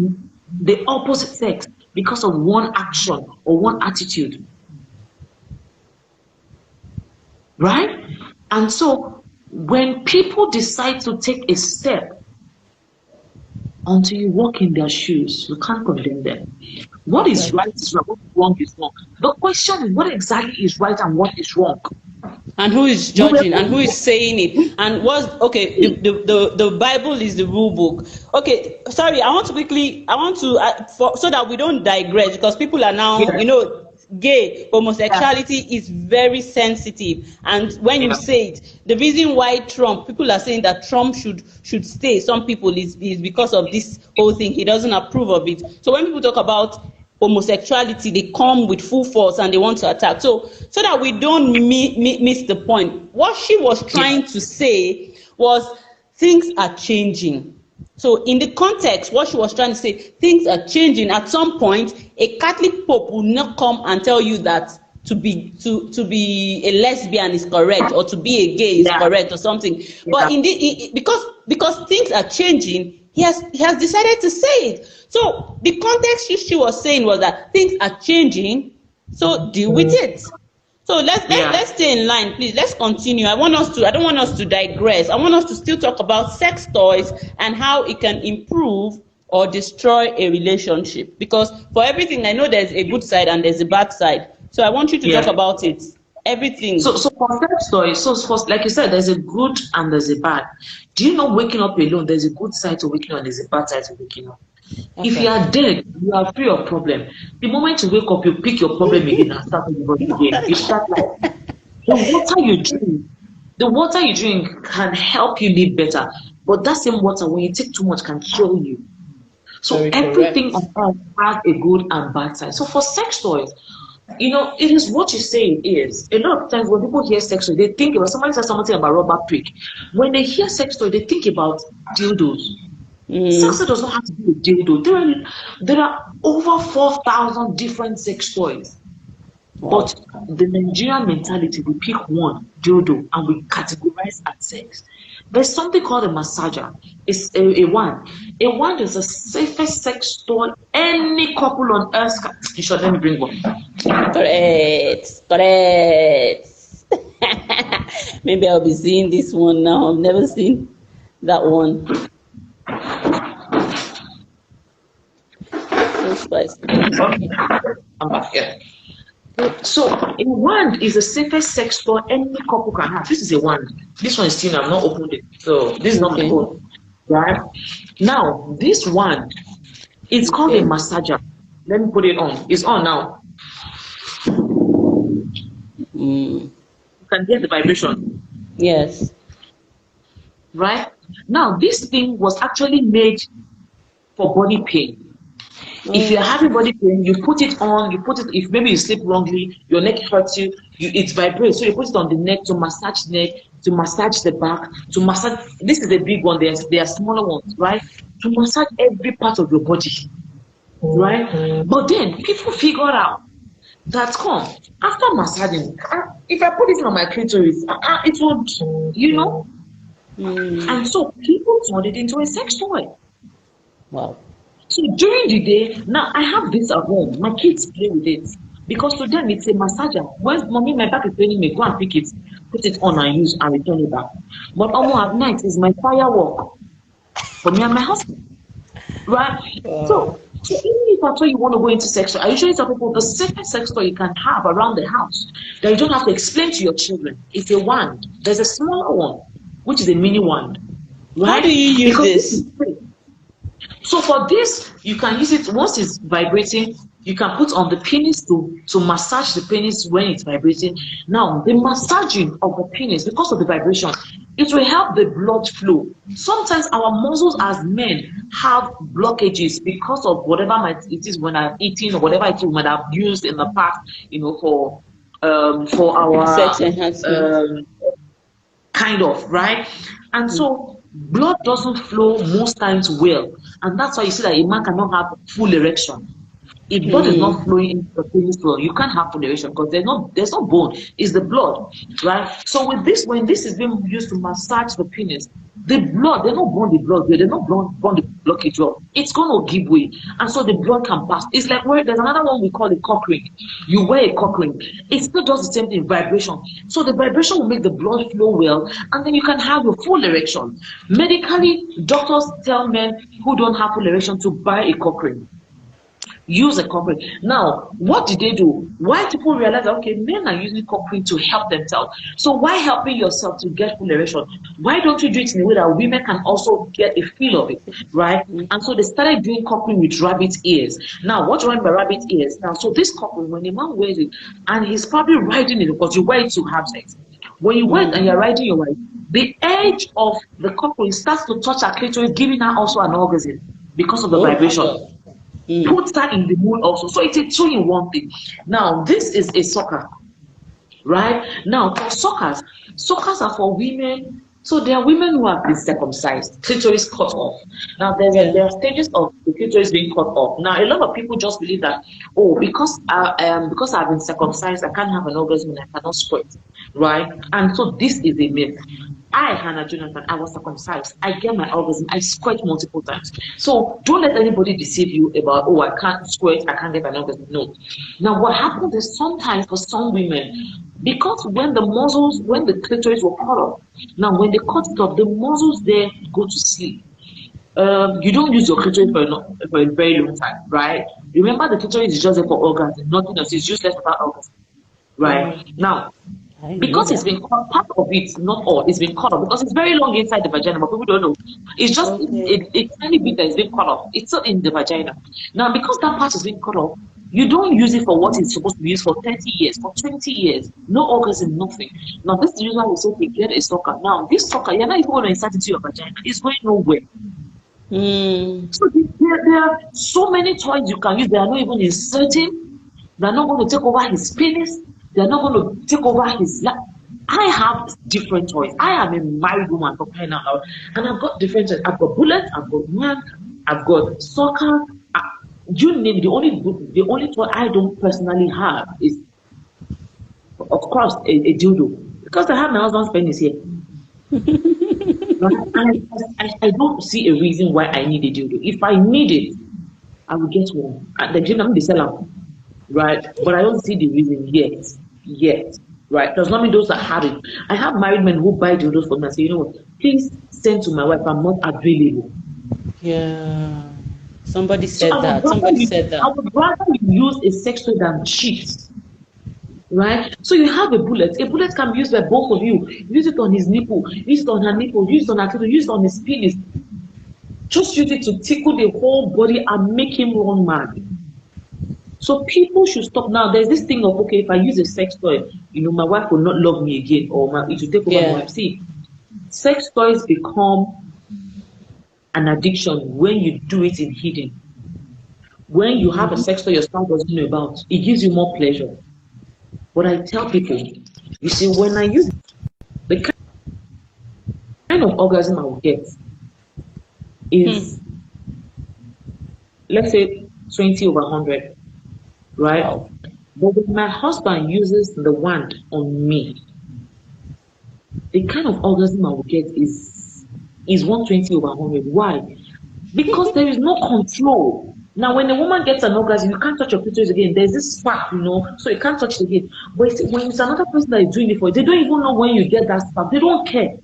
the opposite sex because of one action or one attitude. Right? And so when people decide to take a step, until you walk in their shoes, you can't condemn them. What is right is right, what is wrong is wrong. The question is, what exactly is right and what is wrong? And who is judging and who is saying it? And what's okay? The Bible is the rule book. Okay, sorry, I want to so that we don't digress, because people are now, gay, homosexuality is very sensitive. And when you say it, the reason why people are saying that Trump should stay, some people is because of this whole thing. He doesn't approve of it. So when people talk about homosexuality, they come with full force and they want to attack. So that we don't miss the point. What she was trying to say was things are changing. So in the context, what she was trying to say, things are changing. At some point, a Catholic Pope will not come and tell you that to be a lesbian is correct, or to be a gay is correct, or something. But because things are changing, he has decided to say it. So the context she was saying was that things are changing, so deal with it. So let's stay in line, please. Let's continue. I don't want us to digress. I want us to still talk about sex toys and how it can improve or destroy a relationship. Because for everything, I know there's a good side and there's a bad side. So I want you to talk about it. Everything. So for sex toys, like you said, there's a good and there's a bad. Do you know waking up alone, there's a good side to waking up and there's a bad side to waking up? Okay. If you are dead, you are free of problem. The moment you wake up, you pick your problem again and start with your body again. You start like the water you drink can help you live better. But that same water, when you take too much, can kill you. So everything on earth has a good and bad side. So for sex toys, it is what you say it is. A lot of times when people hear sex toy, they think about, somebody says something about rubber prick. When they hear sex toy, they think about dildos. Sex toy does not have to be a dildo. There are over 4,000 different sex toys. But the Nigerian mentality, we pick one dildo and we categorize as sex. There's something called a massager. It's a wand. A wand is the safest sex toy any couple on earth can. You should let me bring one. Correct. Maybe I'll be seeing this one now. I've never seen that one. So spicy. Okay. I'm back here. So a wand is the safest sex toy any couple can have. This is a wand. This one is still, I've not opened it. So this is not the phone. Right? Now, this wand, it's called a massager. Let me put it on. It's on now. You can hear the vibration. Yes. Right? Now, this thing was actually made for body pain. If you're having body pain, you put it on, if maybe you sleep wrongly, your neck hurts you, it vibrates. So you put it on the neck to massage the neck, to massage the back, to massage, this is a big one, there are smaller ones, right? To massage every part of your body, right? But then people figure out that, after massaging, if I put it on my clitoris, it would, And so people turned it into a sex toy. Wow. So during the day, now I have this at home. My kids play with it because to them it's a massager. When mommy, my back is paining me, go and pick it, put it on and use and return it back. But almost at night is my firework for me and my husband, right? So even if at all you want to go into sex toy, I usually tell people the safest sex toy you can have around the house that you don't have to explain to your children is a wand. There's a smaller one, which is a mini wand. Right? How do you use this? So for this, you can use it once it's vibrating. You can put on the penis to massage the penis when it's vibrating. Now, the massaging of the penis, because of the vibration, it will help the blood flow. Sometimes our muscles as men have blockages because of whatever it is when I'm eating or whatever it is we might have used in the past, for our sex enhancement. Kind of, right? And so blood doesn't flow most times well. And that's why you see that a man cannot have full erection. If blood is not flowing into the penis floor, you can't have full erection because there's no bone, it's the blood, right? So with this, when this is being used to massage the penis, the blood, they're not burn the blood, they're not burn the blockage up. It's going to give way. And so the blood can pass. It's like there's another one we call a cock ring. You wear a cock ring. It's not just the same thing, vibration. So the vibration will make the blood flow well, and then you can have your full erection. Medically, doctors tell men who don't have full erection to buy a cock ring. use a coupling. Now, what did they do? Why people realize that, okay, men are using coupling to help themselves. So why helping yourself to get full erection? Why don't you do it in a way that women can also get a feel of it, right? And so they started doing coupling with rabbit ears. Now, what do you mean by rabbit ears? Now, so this coupling, when a man wears it, and he's probably riding it because you wear it to have sex. When you wear it and you're riding your wife, the edge of the coupling starts to touch her clitoris, giving her also an orgasm because of the vibration. Puts her in the mood also. So it's a two-in-one thing. Now, this is a sucker, right? Now, for suckers are for women. So there are women who have been circumcised, clitoris cut off. Now, there are stages of the clitoris being cut off. Now, a lot of people just believe that, oh, because I've been circumcised, I can't have an orgasm and I cannot squirt, right? And so this is a myth. I, Hannah Jonathan, I was circumcised. I get my orgasm. I squirt multiple times. So don't let anybody deceive you about, oh, I can't squirt, I can't get an orgasm. No. Now, what happens is sometimes for some women, because when the clitoris were cut off, now when they cut it off, the muscles there go to sleep. You don't use your clitoris for a very long time, right? Remember, the clitoris is just there for orgasm, nothing else. It's useless without orgasm, right? Now, because it's been cut, part of it, not all, it's been cut off because it's very long inside the vagina, but people don't know. It's just a tiny bit that is being cut off. It's still in the vagina. Now, because that part is being cut off, you don't use it for what it's supposed to be used for 30 years, for 20 years. No orgasm, nothing. Now, this is the reason why we say, okay, get a sucker. Now, this sucker, you're not even going to insert into your vagina. It's going nowhere. So there are so many toys you can use. They are not even inserting. They are not going to take over his penis. They're not going to take over his life. I have different toys. I am a married woman for crying out loud, and I've got different toys. I've got bullets, I've got man, I've got soccer. You name it. The only toy I don't personally have is, of course, a dildo, because I have my husband's penis here. I don't see a reason why I need a dildo. If I need it, I will get one. At the gym, I'm the seller, right? But I don't see the reason yet, right? Does not mean those that have it. I have married men who buy dildos for me and say, you know what, please send to my wife, I'm not available. Yeah. Somebody said that. I would rather use a sex toy than cheat. Right? So you have a bullet. A bullet can be used by both of you. Use it on his nipple, use it on her nipple, use it on her clitoris, use it on his penis. Just use it to tickle the whole body and make him run mad. So people should stop now. There's this thing of, okay, if I use a sex toy, you know, my wife will not love me again, or it will take over my wife. See, sex toys become an addiction when you do it in hidden. When you have a sex toy your spouse doesn't know about, it gives you more pleasure. But I tell people, you see, when I use the kind of orgasm I will get is, let's say 20/100, right? Wow. But when my husband uses the wand on me, the kind of orgasm I will get is 120/100. Why? Because there is no control. Now, when a woman gets an orgasm, you can't touch your clitoris again. There's this spark, you know, so you can't touch it again. But when it's another person that is doing it for you, they don't even know when you get that spark. They don't care.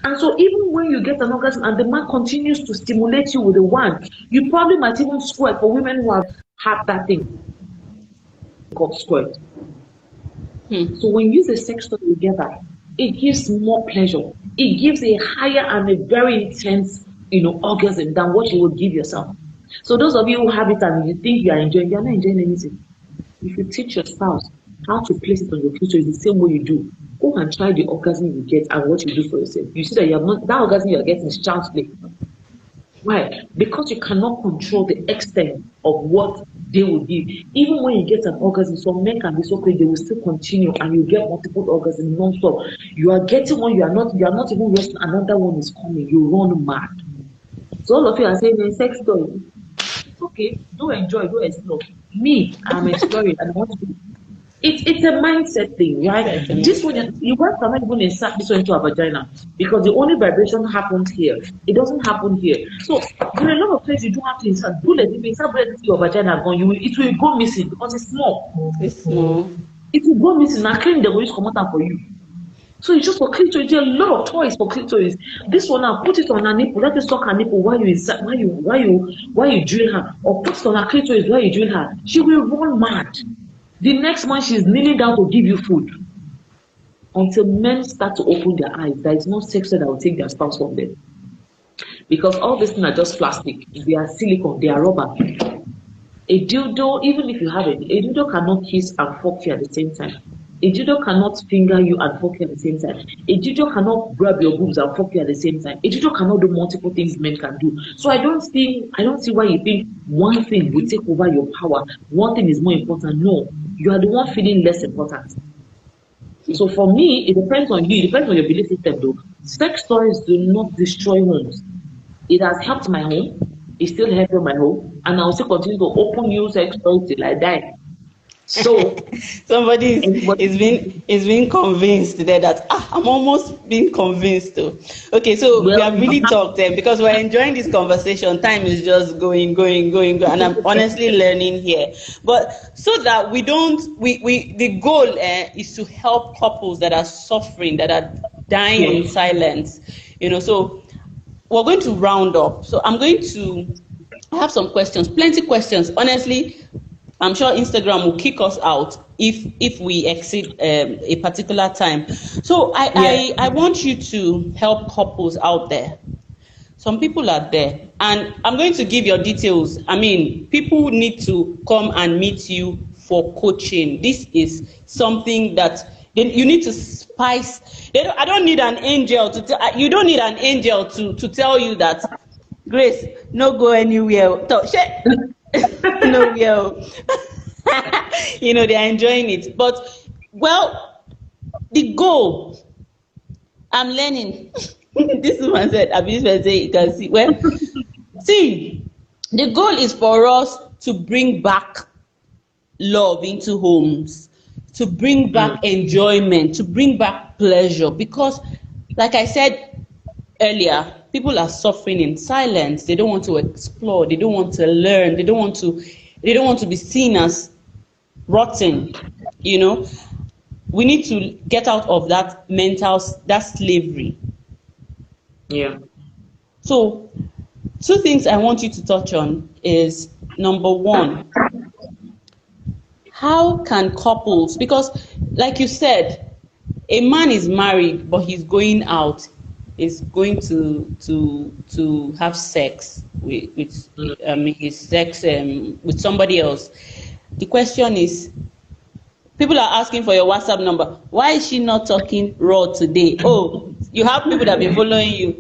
And so even when you get an orgasm and the man continues to stimulate you with a wand, you probably might even squirt. For women who have had that thing called squirt. So when you use a sex toy together, it gives more pleasure. It gives a higher and a very intense, you know, orgasm than what you would give yourself. So those of you who have it and you think you are enjoying, you're not enjoying anything. If you teach your spouse how to place it on your clitoris the same way you do, go and try the orgasm you get and what you do for yourself. You see that you have not, that orgasm you're getting is child's play. Why? Because you cannot control the extent of what they will give. Even when you get an orgasm, some men can be so crazy, they will still continue and you get multiple orgasms non-stop. You are getting one, you are not even resting, another one is coming, you run mad. So all of you are saying, sex toy. Okay, do enjoy, do explore. Me, I'm exploring and I want to do. It's a mindset thing, right? This one, you cannot even insert this one into a vagina because the only vibration happens here. It doesn't happen here. So there are a lot of places you don't have to insert bullet. If you insert bullet into your vagina, it will go missing because it's small. It's small. It will go missing. Now, clean the waste come out for you. So it's just for clitoris. There are a lot of toys for clitoris. This one now, put it on her nipple. Let it suck her nipple while you drill her, or put it on her clitoris while you drill her. She will run mad. The next month she's kneeling down to give you food. Until men start to open their eyes, there is no sex that will take their spouse from them. Because all these things are just plastic. They are silicone, they are rubber. A dildo, even if you have it, a dildo cannot kiss and fuck you at the same time. A dildo cannot finger you and fuck you at the same time. A dildo cannot grab your boobs and fuck you at the same time. A dildo cannot do multiple things men can do. So I don't see why you think one thing will take over your power. One thing is more important. No, you are the one feeling less important. So for me, it depends on you. It depends on your belief system, though. Sex toys do not destroy homes. It has helped my home. It's still helping my home, and I'll still continue to open new sex toys till I die. So somebody is being convinced there that I'm almost being convinced too. Okay, so we have really talked because we're enjoying this conversation. Time is just going, and I'm honestly learning here. But so that we don't, the goal is to help couples that are suffering, that are dying in silence. So we're going to round up. So I have some questions, plenty questions. Honestly, I'm sure Instagram will kick us out if we exceed a particular time. So I want you to help couples out there. Some people are there, and I'm going to give your details. I mean, people need to come and meet you for coaching. This is something that you need to spice. I don't need an angel you don't need an angel to tell you that, Grace, no go anywhere. Nowhere. They're enjoying it. But, the goal, I'm learning. This woman said, you can see. Well, see, the goal is for us to bring back love into homes, to bring back enjoyment, to bring back pleasure. Because, like I said earlier, people are suffering in silence. They don't want to explore. They don't want to learn. They don't want to be seen as rotten. We need to get out of that that slavery. Yeah. So 2 things I want you to touch on is, number 1, how can couples, because like you said, a man is married but he's going out, is going to have sex with his sex with somebody else. The question is, people are asking for your WhatsApp number. Why is she not talking raw today? Oh, you have people that have been following you.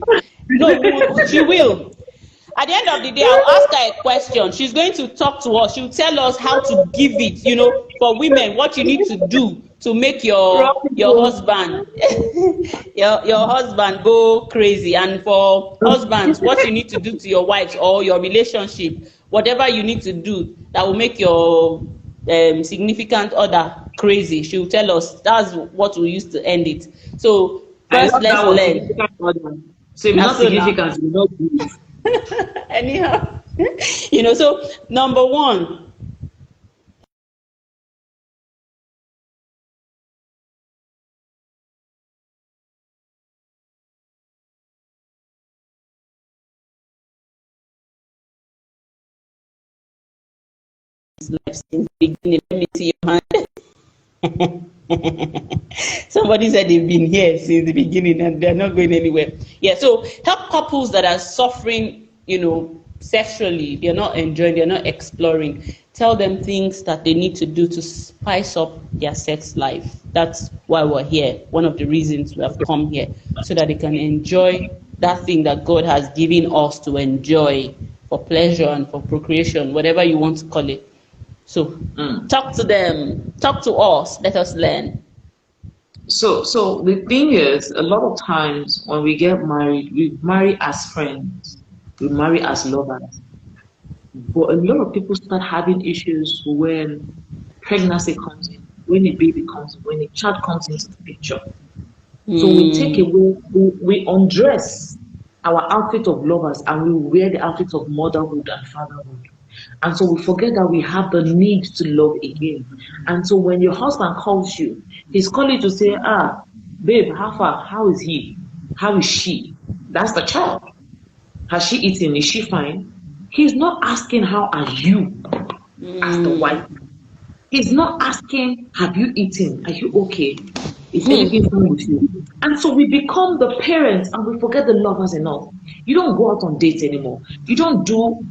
No, she will. At the end of the day, I'll ask her a question. She's going to talk to us. She'll tell us how to give it, for women, what you need to do to make your husband your husband go crazy, and for husbands, what you need to do to your wives or your relationship, whatever you need to do that will make your significant other crazy. She'll tell us. That's what we use to end it. So first, let's learn. So not significant, you not do it. Anyhow, so number 1, since the beginning. Let me see your hand. Somebody said they've been here since the beginning and they're not going anywhere. Yeah, so help couples that are suffering, sexually. They're not enjoying, they're not exploring. Tell them things that they need to do to spice up their sex life. That's why we're here. One of the reasons we have come here, so that they can enjoy that thing that God has given us to enjoy for pleasure and for procreation, whatever you want to call it. So talk to them, talk to us, let us learn. So the thing is, a lot of times when we get married, we marry as friends, we marry as lovers. But a lot of people start having issues when pregnancy comes in, when a baby comes in, when a child comes into the picture. So we take away, we undress our outfit of lovers and we wear the outfit of motherhood and fatherhood. And so we forget that we have the need to love again. And so when your husband calls you, he's calling to say, babe, how far? How is he? How is she? That's the child. Has she eaten? Is she fine? He's not asking, how are you, as the wife. He's not asking, have you eaten? Are you okay? Is everything fine with you? And so we become the parents and we forget the lovers enough. You don't go out on dates anymore. You don't do,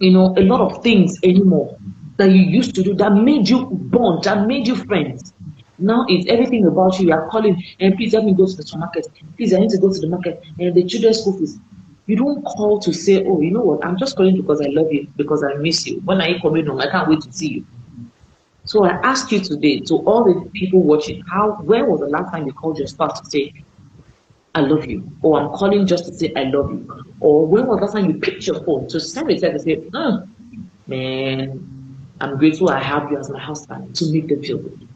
a lot of things anymore that you used to do that made you bond, that made you friends. Now it's everything about you. You are calling, and please let me go to the supermarket. Please, I need to go to the market. And the children's school fees. You don't call to say, oh, you know what? I'm just calling because I love you, because I miss you. When are you coming home? I can't wait to see you. So I ask you today, to all the people watching, when was the last time you called your spouse to say, I love you? Or I'm calling just to say I love you? Or when was the last time you picked your phone to send a text and say, man, I'm grateful I have you as my husband, to make them feel good?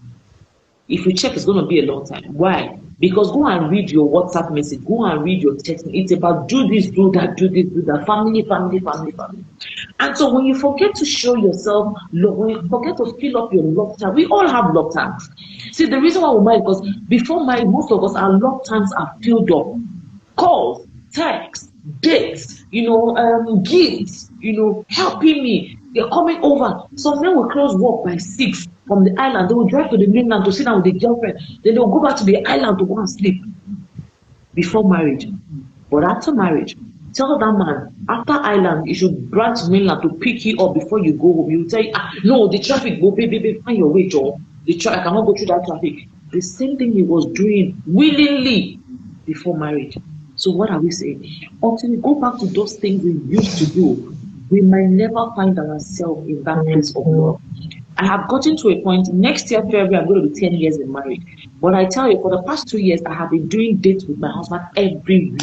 If you check, it's going to be a long time. Why? Because go and read your WhatsApp message. Go and read your text. It's about do this, do that, do this, do that. Family, family, family, family. And so when you forget to show yourself love, when you forget to fill up your love tank, we all have love tanks. See, the reason why we marry, because before marriage, most of us, our love tanks are filled up. Calls, texts, dates, gifts, helping me. They're coming over. Some men will close work by 6 from the island. They will drive to the mainland to sit down with the girlfriend. Then they'll go back to the island to go and sleep before marriage. But after marriage, tell that man, after island, you should branch mainland to pick you up before you go home. He will tell you, no, the traffic, go, baby, find your way, Joe. I cannot go through that traffic. The same thing he was doing willingly before marriage. So what are we saying? Until we go back to those things we used to do, we might never find ourselves in that place of love. I have gotten to a point, next year, February, I'm going to be 10 years in marriage. But I tell you, for the past 2 years, I have been doing dates with my husband every week.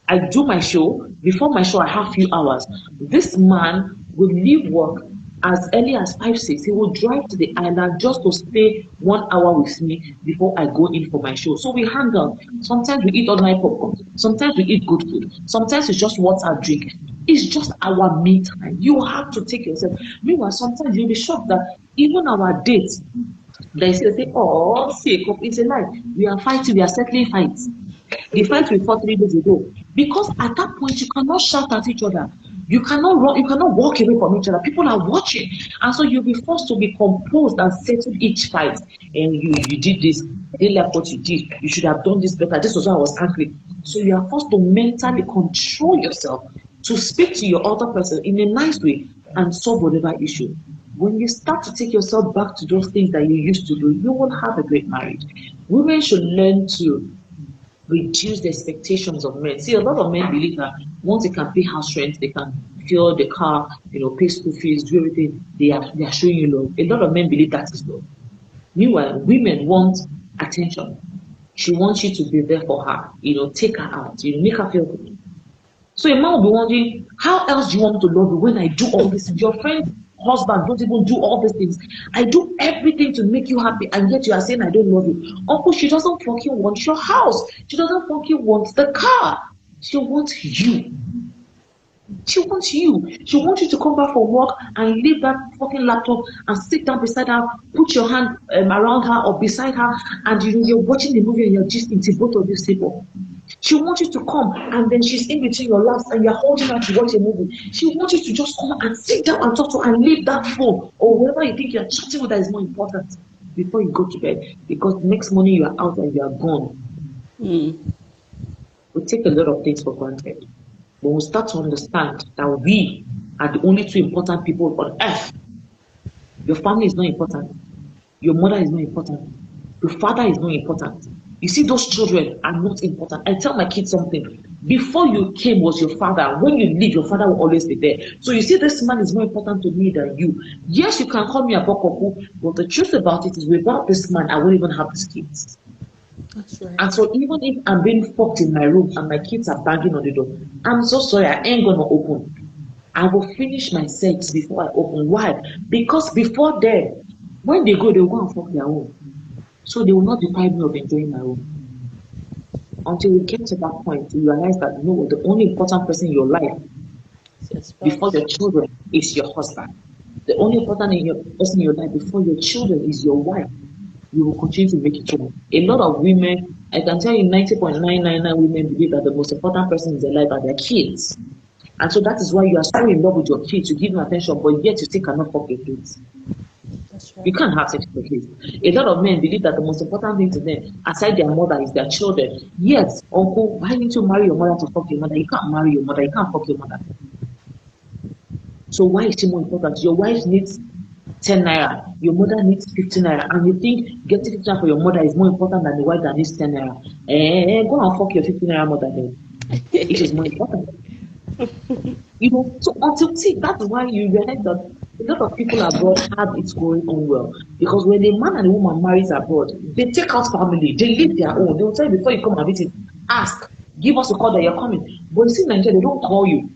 I do my show. Before my show, I have few hours. This man will leave work as early as 5, 6. He will drive to the island just to stay 1 hour with me before I go in for my show. So we hang out. Sometimes we eat ordinary popcorn. Sometimes we eat good food. Sometimes it's just water, drink. It's just our me time. You have to take yourself. Meanwhile, sometimes you'll be shocked that even our dates, they say, oh, sick, it's a lie. We are fighting, we are settling fights. The fight we fought 3 days ago. Because at that point, you cannot shout at each other. You cannot run, you cannot walk away from each other. People are watching. And so you'll be forced to be composed and settle each fight. And you did this. I didn't like what you did. You should have done this better. This was why I was angry. So you are forced to mentally control yourself to speak to your other person in a nice way and solve whatever issue. When you start to take yourself back to those things that you used to do, you will have a great marriage. Women should learn to reduce the expectations of men. See, a lot of men believe that once they can pay house rent, they can fuel the car, pay school fees, do everything, they are showing you love. A lot of men believe that is love. Meanwhile, women want attention. She wants you to be there for her, take her out, make her feel good. So a man will be wondering, how else do you want to love you when I do all this? Your friend, husband don't even do all these things. I do everything to make you happy, and yet you are saying I don't love you. Uncle, she doesn't fucking want your house. She doesn't fucking want the car. She wants you. She wants you. She wants you to come back from work and leave that fucking laptop and sit down beside her, put your hand around her or beside her, and you're watching the movie and you're just into both of you sleep off. She wants you to come and then she's in between your laps and you're holding her to watch a movie. She wants you to just come and sit down and talk to her and leave that phone or whatever you think you're chatting with that is more important before you go to bed, because next morning you are out and you are gone. We take a lot of things for granted. When we start to understand that we are the only 2 important people on earth, your family is not important, your mother is not important, your father is not important. You see, those children are not important. I tell my kids something. Before you came was your father. When you leave, your father will always be there. So you see, this man is more important to me than you. Yes, you can call me a bokoku, but the truth about it is without this man, I wouldn't even have these kids. That's right. And so even if I'm being fucked in my room and my kids are banging on the door, I'm so sorry, I ain't gonna open. I will finish my sex before I open. Why? Because before then, when they go, they'll go and fuck their own. So they will not deprive me of enjoying my own. Until we get to that point, you realize that the only important person in your life before your children is your husband. The only important person in your life before your children is your wife. you will continue to make it wrong. A lot of women, I can tell you 90.999 women believe that the most important person in their life are their kids. And so that is why you are so in love with your kids, you give them attention, but yet you still cannot fuck your kids. That's right. You can't have sex with your kids. A lot of men believe that the most important thing to them, aside their mother, is their children. Yes, uncle, why didn't you marry your mother to fuck your mother? You can't marry your mother, you can't fuck your mother. So why is she more important? Your wife needs 10 naira, your mother needs 15 naira, and you think getting 15 naira for your mother is more important than the wife that needs 10 naira. Go and fuck your 15 naira mother then. It is more important. You know, so until see, that's why you realize that a lot of people abroad have it going on well. Because when the man and the woman marries abroad, they take out family, they leave their own. They will tell you before you come and visit, ask, give us a call that you're coming. But you see, in Nigeria, they don't call you.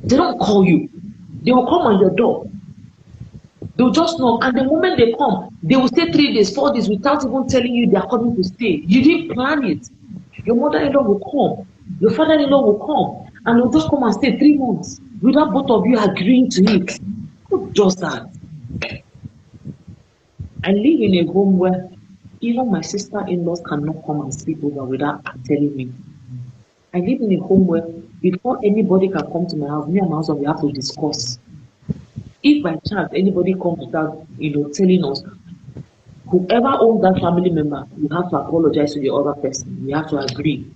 They don't call you. They will come on your door. They will just knock, and the moment they come, they will stay 3 days, 4 days without even telling you they are coming to stay. You didn't plan it. Your mother-in-law will come, your father-in-law will come, and they'll just come and stay 3 months without both of you agreeing to it. Who does that? I live in a home where even my sister-in-laws cannot come and sleep over without telling me. I live in a home where before anybody can come to my house, me and my husband, we have to discuss. If by chance anybody comes without, telling us, whoever owns that family member, you have to apologize to the other person. We have to agree.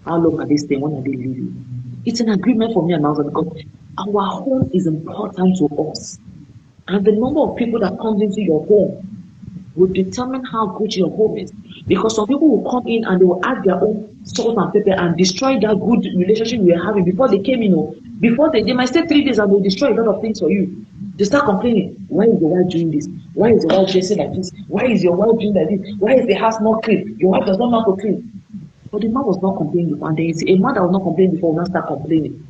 How long are they staying? When are they leaving? It's an agreement for me and my husband because our home is important to us. And the number of people that comes into your home will determine how good your home is. Because some people will come in and they will add their own salt and pepper and destroy that good relationship we are having before they came in. Before they might stay 3 days and they'll destroy a lot of things for you. They start complaining. Why is your wife doing this? Why is your wife dressing like this? Why is your wife doing like this? Why is the house not clean? Your wife does not know how to clean. But the man was not complaining before. And then you see a man that was not complaining before will not start complaining.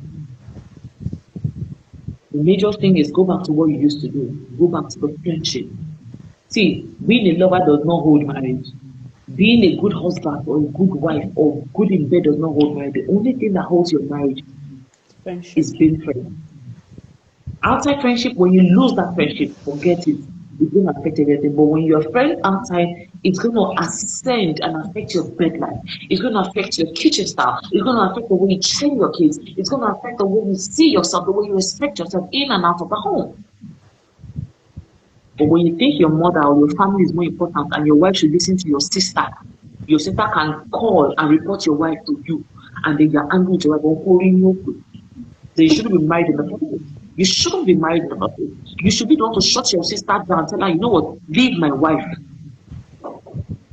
The major thing is go back to what you used to do. Go back to the friendship. See, being a lover does not hold marriage. Being a good husband or a good wife or good in bed does not hold marriage. The only thing that holds your marriage is being friends. Outside friendship, when you lose that friendship, forget it. It's going to affect everything. But when you're friends outside, it's going to ascend and affect your bed life. It's going to affect your kitchen style. It's going to affect the way you train your kids. It's going to affect the way you see yourself, the way you respect yourself in and out of the home. But when you think your mother or your family is more important and your wife should listen to your sister can call and report your wife to you, and then you're angry with your wife, so you shouldn't be married in the family. You shouldn't be married in the family. You should be the one to shut your sister down and tell her, you know what, leave my wife.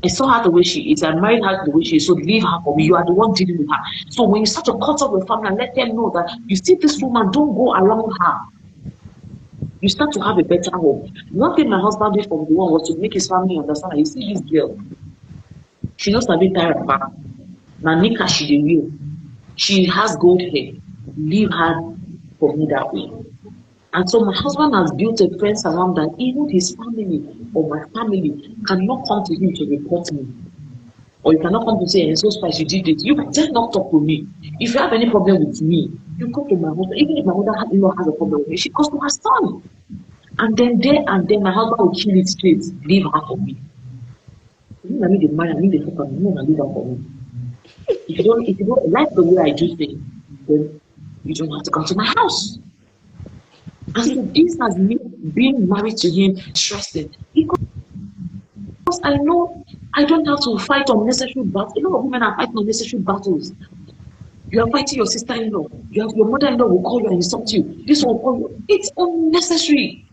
I saw her the way she is. I married her the way she is, so leave her for me. You are the one dealing with her. So when you start to cut off your family and let them know that you see this woman, don't go around her. You start to have a better home. One thing my husband did from the one was to make his family understand that you see this girl, she knows a bit tired of her. Nanika, she the real. She has gold hair. Leave her for me that way. And so my husband has built a fence around that even his family or my family cannot come to him to report me. Or you cannot come to say, and so Spice, you did it. You just not talk to me. If you have any problem with me, you go to my husband. Even if my mother-in-law has a problem with me, she goes to her son. And then there and then my husband will kill it straight. Leave her for me. I need the man, I need the fuck on me, and leave her for me. If you don't like the way I do things, then you don't have to come to my house. And so this has made being married to him interesting. Because I know I don't have to fight unnecessary battles. A lot of women are fighting unnecessary battles. You are fighting your sister-in-law. Your mother-in-law will call you and insult you. This will call you. It's unnecessary.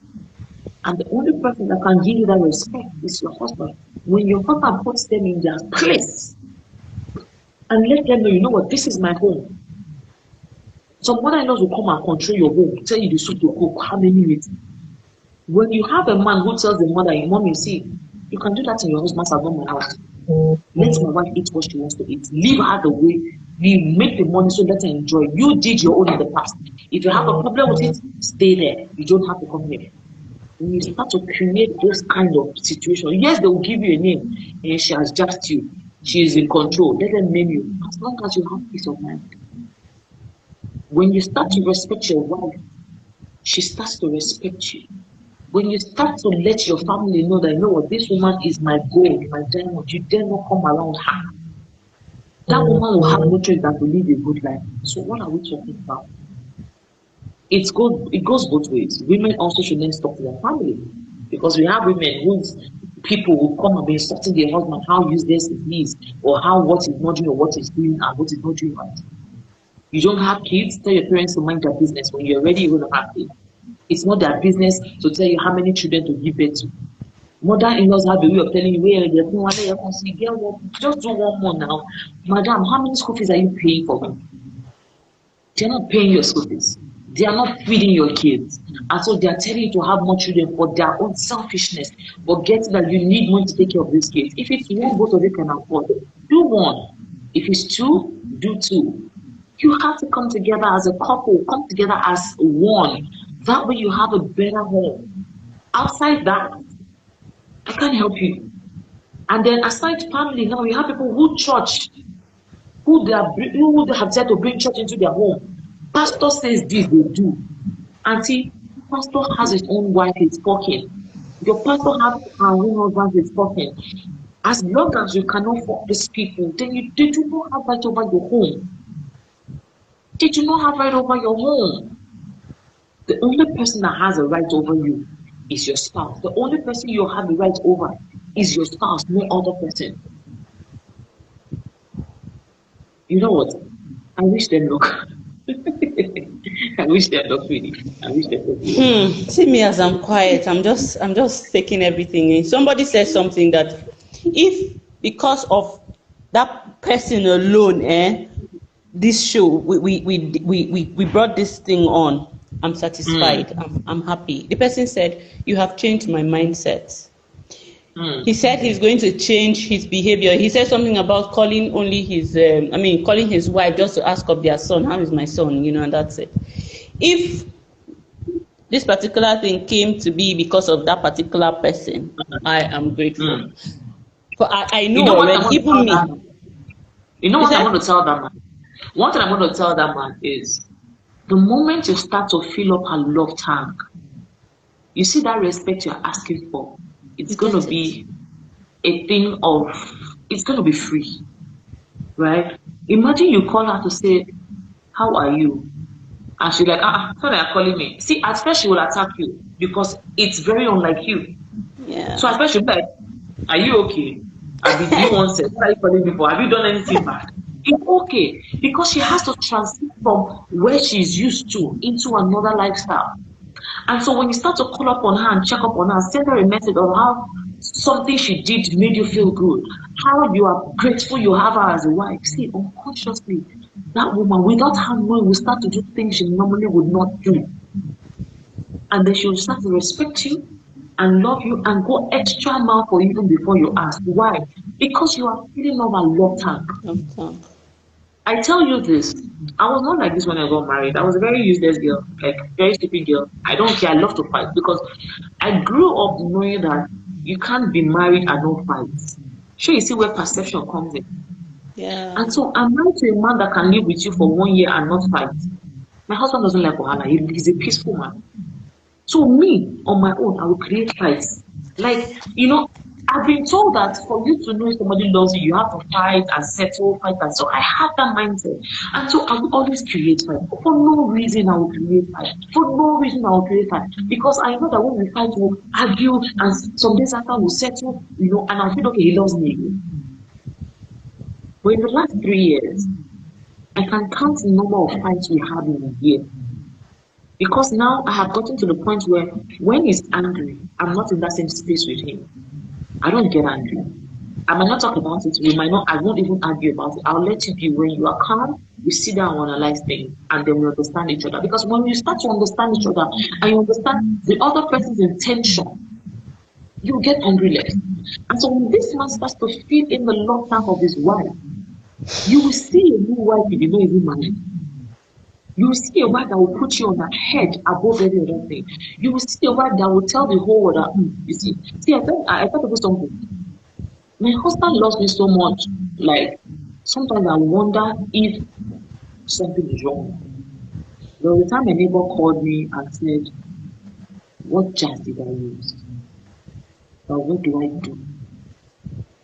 And the only person that can give you that respect is your husband. When your husband puts them in their place and let them know, you know what, this is my home. Some mother-in-laws will come and control your home, tell you the soup to cook, how many minutes. When you have a man who tells the mother, mom, you see, you can do that in your husband's house, not my house. Let my wife eat what she wants to eat. Leave her the way. We make the money, so let her enjoy. You did your own in the past. If you have a problem with it, stay there. You don't have to come here. When you start to create those kind of situations, yes, they will give you a name, and she has just you. She is in control. Let them name you. As long as you have peace of mind. When you start to respect your wife, she starts to respect you. When you start to let your family know that, you know what, this woman is my gold, my diamond, you dare not come around her. That woman will have no choice than to live a good life. So what are we talking about? It goes both ways. Women also should then talk to their family, because we have women whose people will come and be insulting their husband how useless he is, or how what he's not doing, or what he's doing and what he's not doing right. You don't have kids, tell your parents to mind their business. When you're ready, you're going to have kids. It's not their business to tell you how many children to give birth to. Mother-in-laws have a way of telling you, where they're going, just do one more now. Madam, how many school fees are you paying for me? They're not paying your school fees. They are not feeding your kids. And so they are telling you to have more children for their own selfishness. But get that you need money to take care of these kids. If it's one, both of you can afford it. Do one. If it's two, do two. You have to come together as a couple, come together as one. That way you have a better home. Outside that, I can't help you. And then aside family, now we have people who have said to bring church into their home. Pastor says this, they do. Auntie, pastor has his own wife, he's talking. Your pastor has her own husband, he's talking. As long as you cannot fuck these people, then they do not have right over your home. They do not have right over your home. The only person that has a right over you is your spouse. The only person you have the right over is your spouse, no other person. You know what? I wish them luck. I wish them luck, really. I wish them luck. See me as I'm quiet. I'm just taking everything in. Somebody said something that if because of that person alone, this show we brought this thing on, I'm satisfied. I'm happy. The person said, you have changed my mindset. He said he's going to change his behavior. He said something about calling only calling his wife just to ask of their son, how is my son, and that's it. If this particular thing came to be because of that particular person, I am grateful. But I know already, even me. You know what I'm going to tell that man? One thing I'm going to tell that man is, the moment you start to fill up her love tank, you see that respect you're asking for, it's going to be a thing of, it's going to be free, right? Imagine you call her to say, how are you? And she's like, so they're calling me. See, at first she will attack you because it's very unlike you. Yeah. So at first she'll be like, are you okay? Have you want sex? What are you calling me for? Have you done anything bad? It's okay, because she has to transit from where she's used to into another lifestyle. And so when you start to call up on her and check up on her, send her a message of how something she did made you feel good, how you are grateful you have her as a wife. See, unconsciously, that woman, without her knowing, will start to do things she normally would not do. And then she will start to respect you and love you and go extra mile for you even before you ask. Why? Because you are feeling of a love tank. I tell you this, I was not like this when I got married. I was a very useless girl, like very stupid girl. I don't care, I love to fight, because I grew up knowing that you can't be married and not fight. Sure, you see where perception comes in. Yeah. And so I'm married to a man that can live with you for 1 year and not fight. My husband doesn't like Wahala. He's a peaceful man. So me, on my own, I will create fights. Like, I've been told that for you to know if somebody loves you, you have to fight and settle, fight and so I have that mindset. And so I will always create fight. For no reason I will create fight. For no reason I will create fight. Because I know that when we fight, we'll argue, and some days after we'll settle, and I'll feel, okay, he loves me again. But in the last 3 years, I can count the number of fights we had in a year. Because now I have gotten to the point where when he's angry, I'm not in that same space with him. I don't get angry. I might not talk about it. I won't even argue about it. I'll let you be. When you are calm, we sit down and analyze things, and then we understand each other. Because when you start to understand each other and you understand the other person's intention, you get angry less. And so when this man starts to feel in the love tank of his wife, you will see a new wife if you don't even marry. You will see a wife that will put you on a head above every other thing. You will see a wife that will tell the whole world that, you see, I thought about something. My husband loves me so much, like, sometimes I wonder if something is wrong. There was a time a neighbor called me and said, what jazz did I use? Or what do I do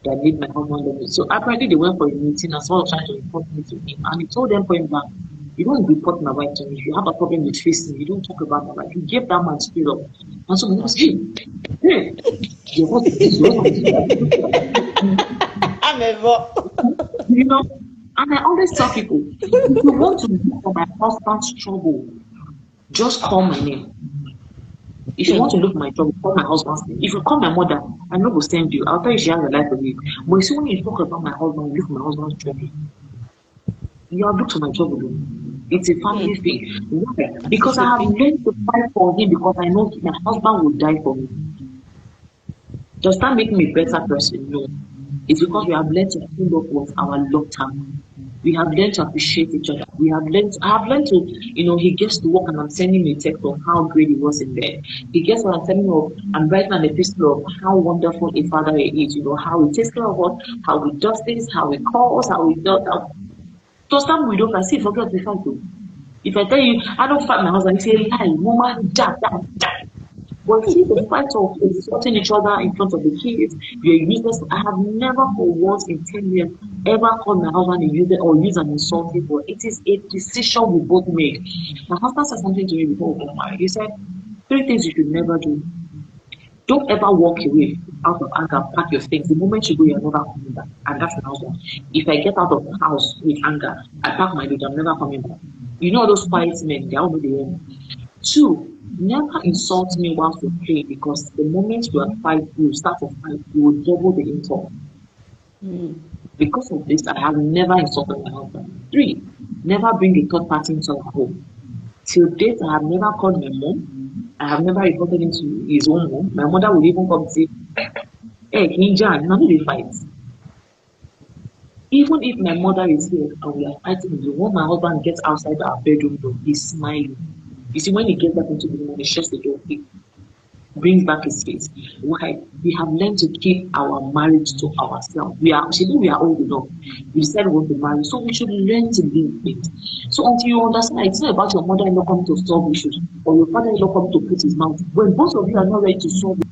that made my husband love me? So apparently they went for a meeting and someone was trying to report me to him. And he told them point blank, you don't report my wife to me. If you have a problem with facing, you don't talk about my wife. You gave that man spirit up. And someone was, hey, your husband is your husband. I'm a You know, and I always tell people, if you want to look for my husband's trouble, just call my name. If you want to look for my trouble, call my husband's name. If you call my mother, I know will send you. I'll tell you she has a life for you. But you see, when you talk about my husband, you look for my husband's trouble. You are looked for my trouble. It's a family thing. Why? Because I have learned to fight for him because I know my husband will die for me. Does that make me a better person? No. It's because we have learned to feel up with our love time. We have learned to appreciate each other. I have learned to, he gets to work and I'm sending him a text of how great he was in bed. He gets what I'm telling him I'm writing an epistle of how wonderful a father he is, how he takes care of us, how he does this, how he calls, how he does that. So some we don't see, forget the fight. If I tell you, I don't fight my husband, you say, lie, woman, that. But see the fight of insulting each other in front of the kids, you're useless. I have never for once in 10 years ever called my husband a user or use an insulting word. It is a decision we both make. My husband said something to me before we got married. He said, 3 things you should never do. Don't ever walk away out of anger, pack your things. The moment you go, you're never coming back. And that's my husband. If I get out of the house with anger, I pack my bag, I'm never coming back. You know those quiet men, they all know the end. 2, never insult me whilst we play because the moment you are fight, you start to fight, you will double the insult. Because of this, I have never insulted my husband. 3, never bring a third party into our home. Till date, I have never called my mom. I have never reported him to his own home. My mother would even come and say, hey, Ninja, none of the fights. Even if my mother is here and we are fighting, the moment my husband gets outside our bedroom door, he's smiling. You see, when he gets back into the room, he shuts the door, he brings back his face. Why? We have learned to keep our marriage to ourselves. We are old enough. We said we want to marry, so we should learn to live it. So until you understand, it's not about your mother-in-law coming to solve issues or your father-in-law coming to put his mouth. When both of you are not ready to solve it,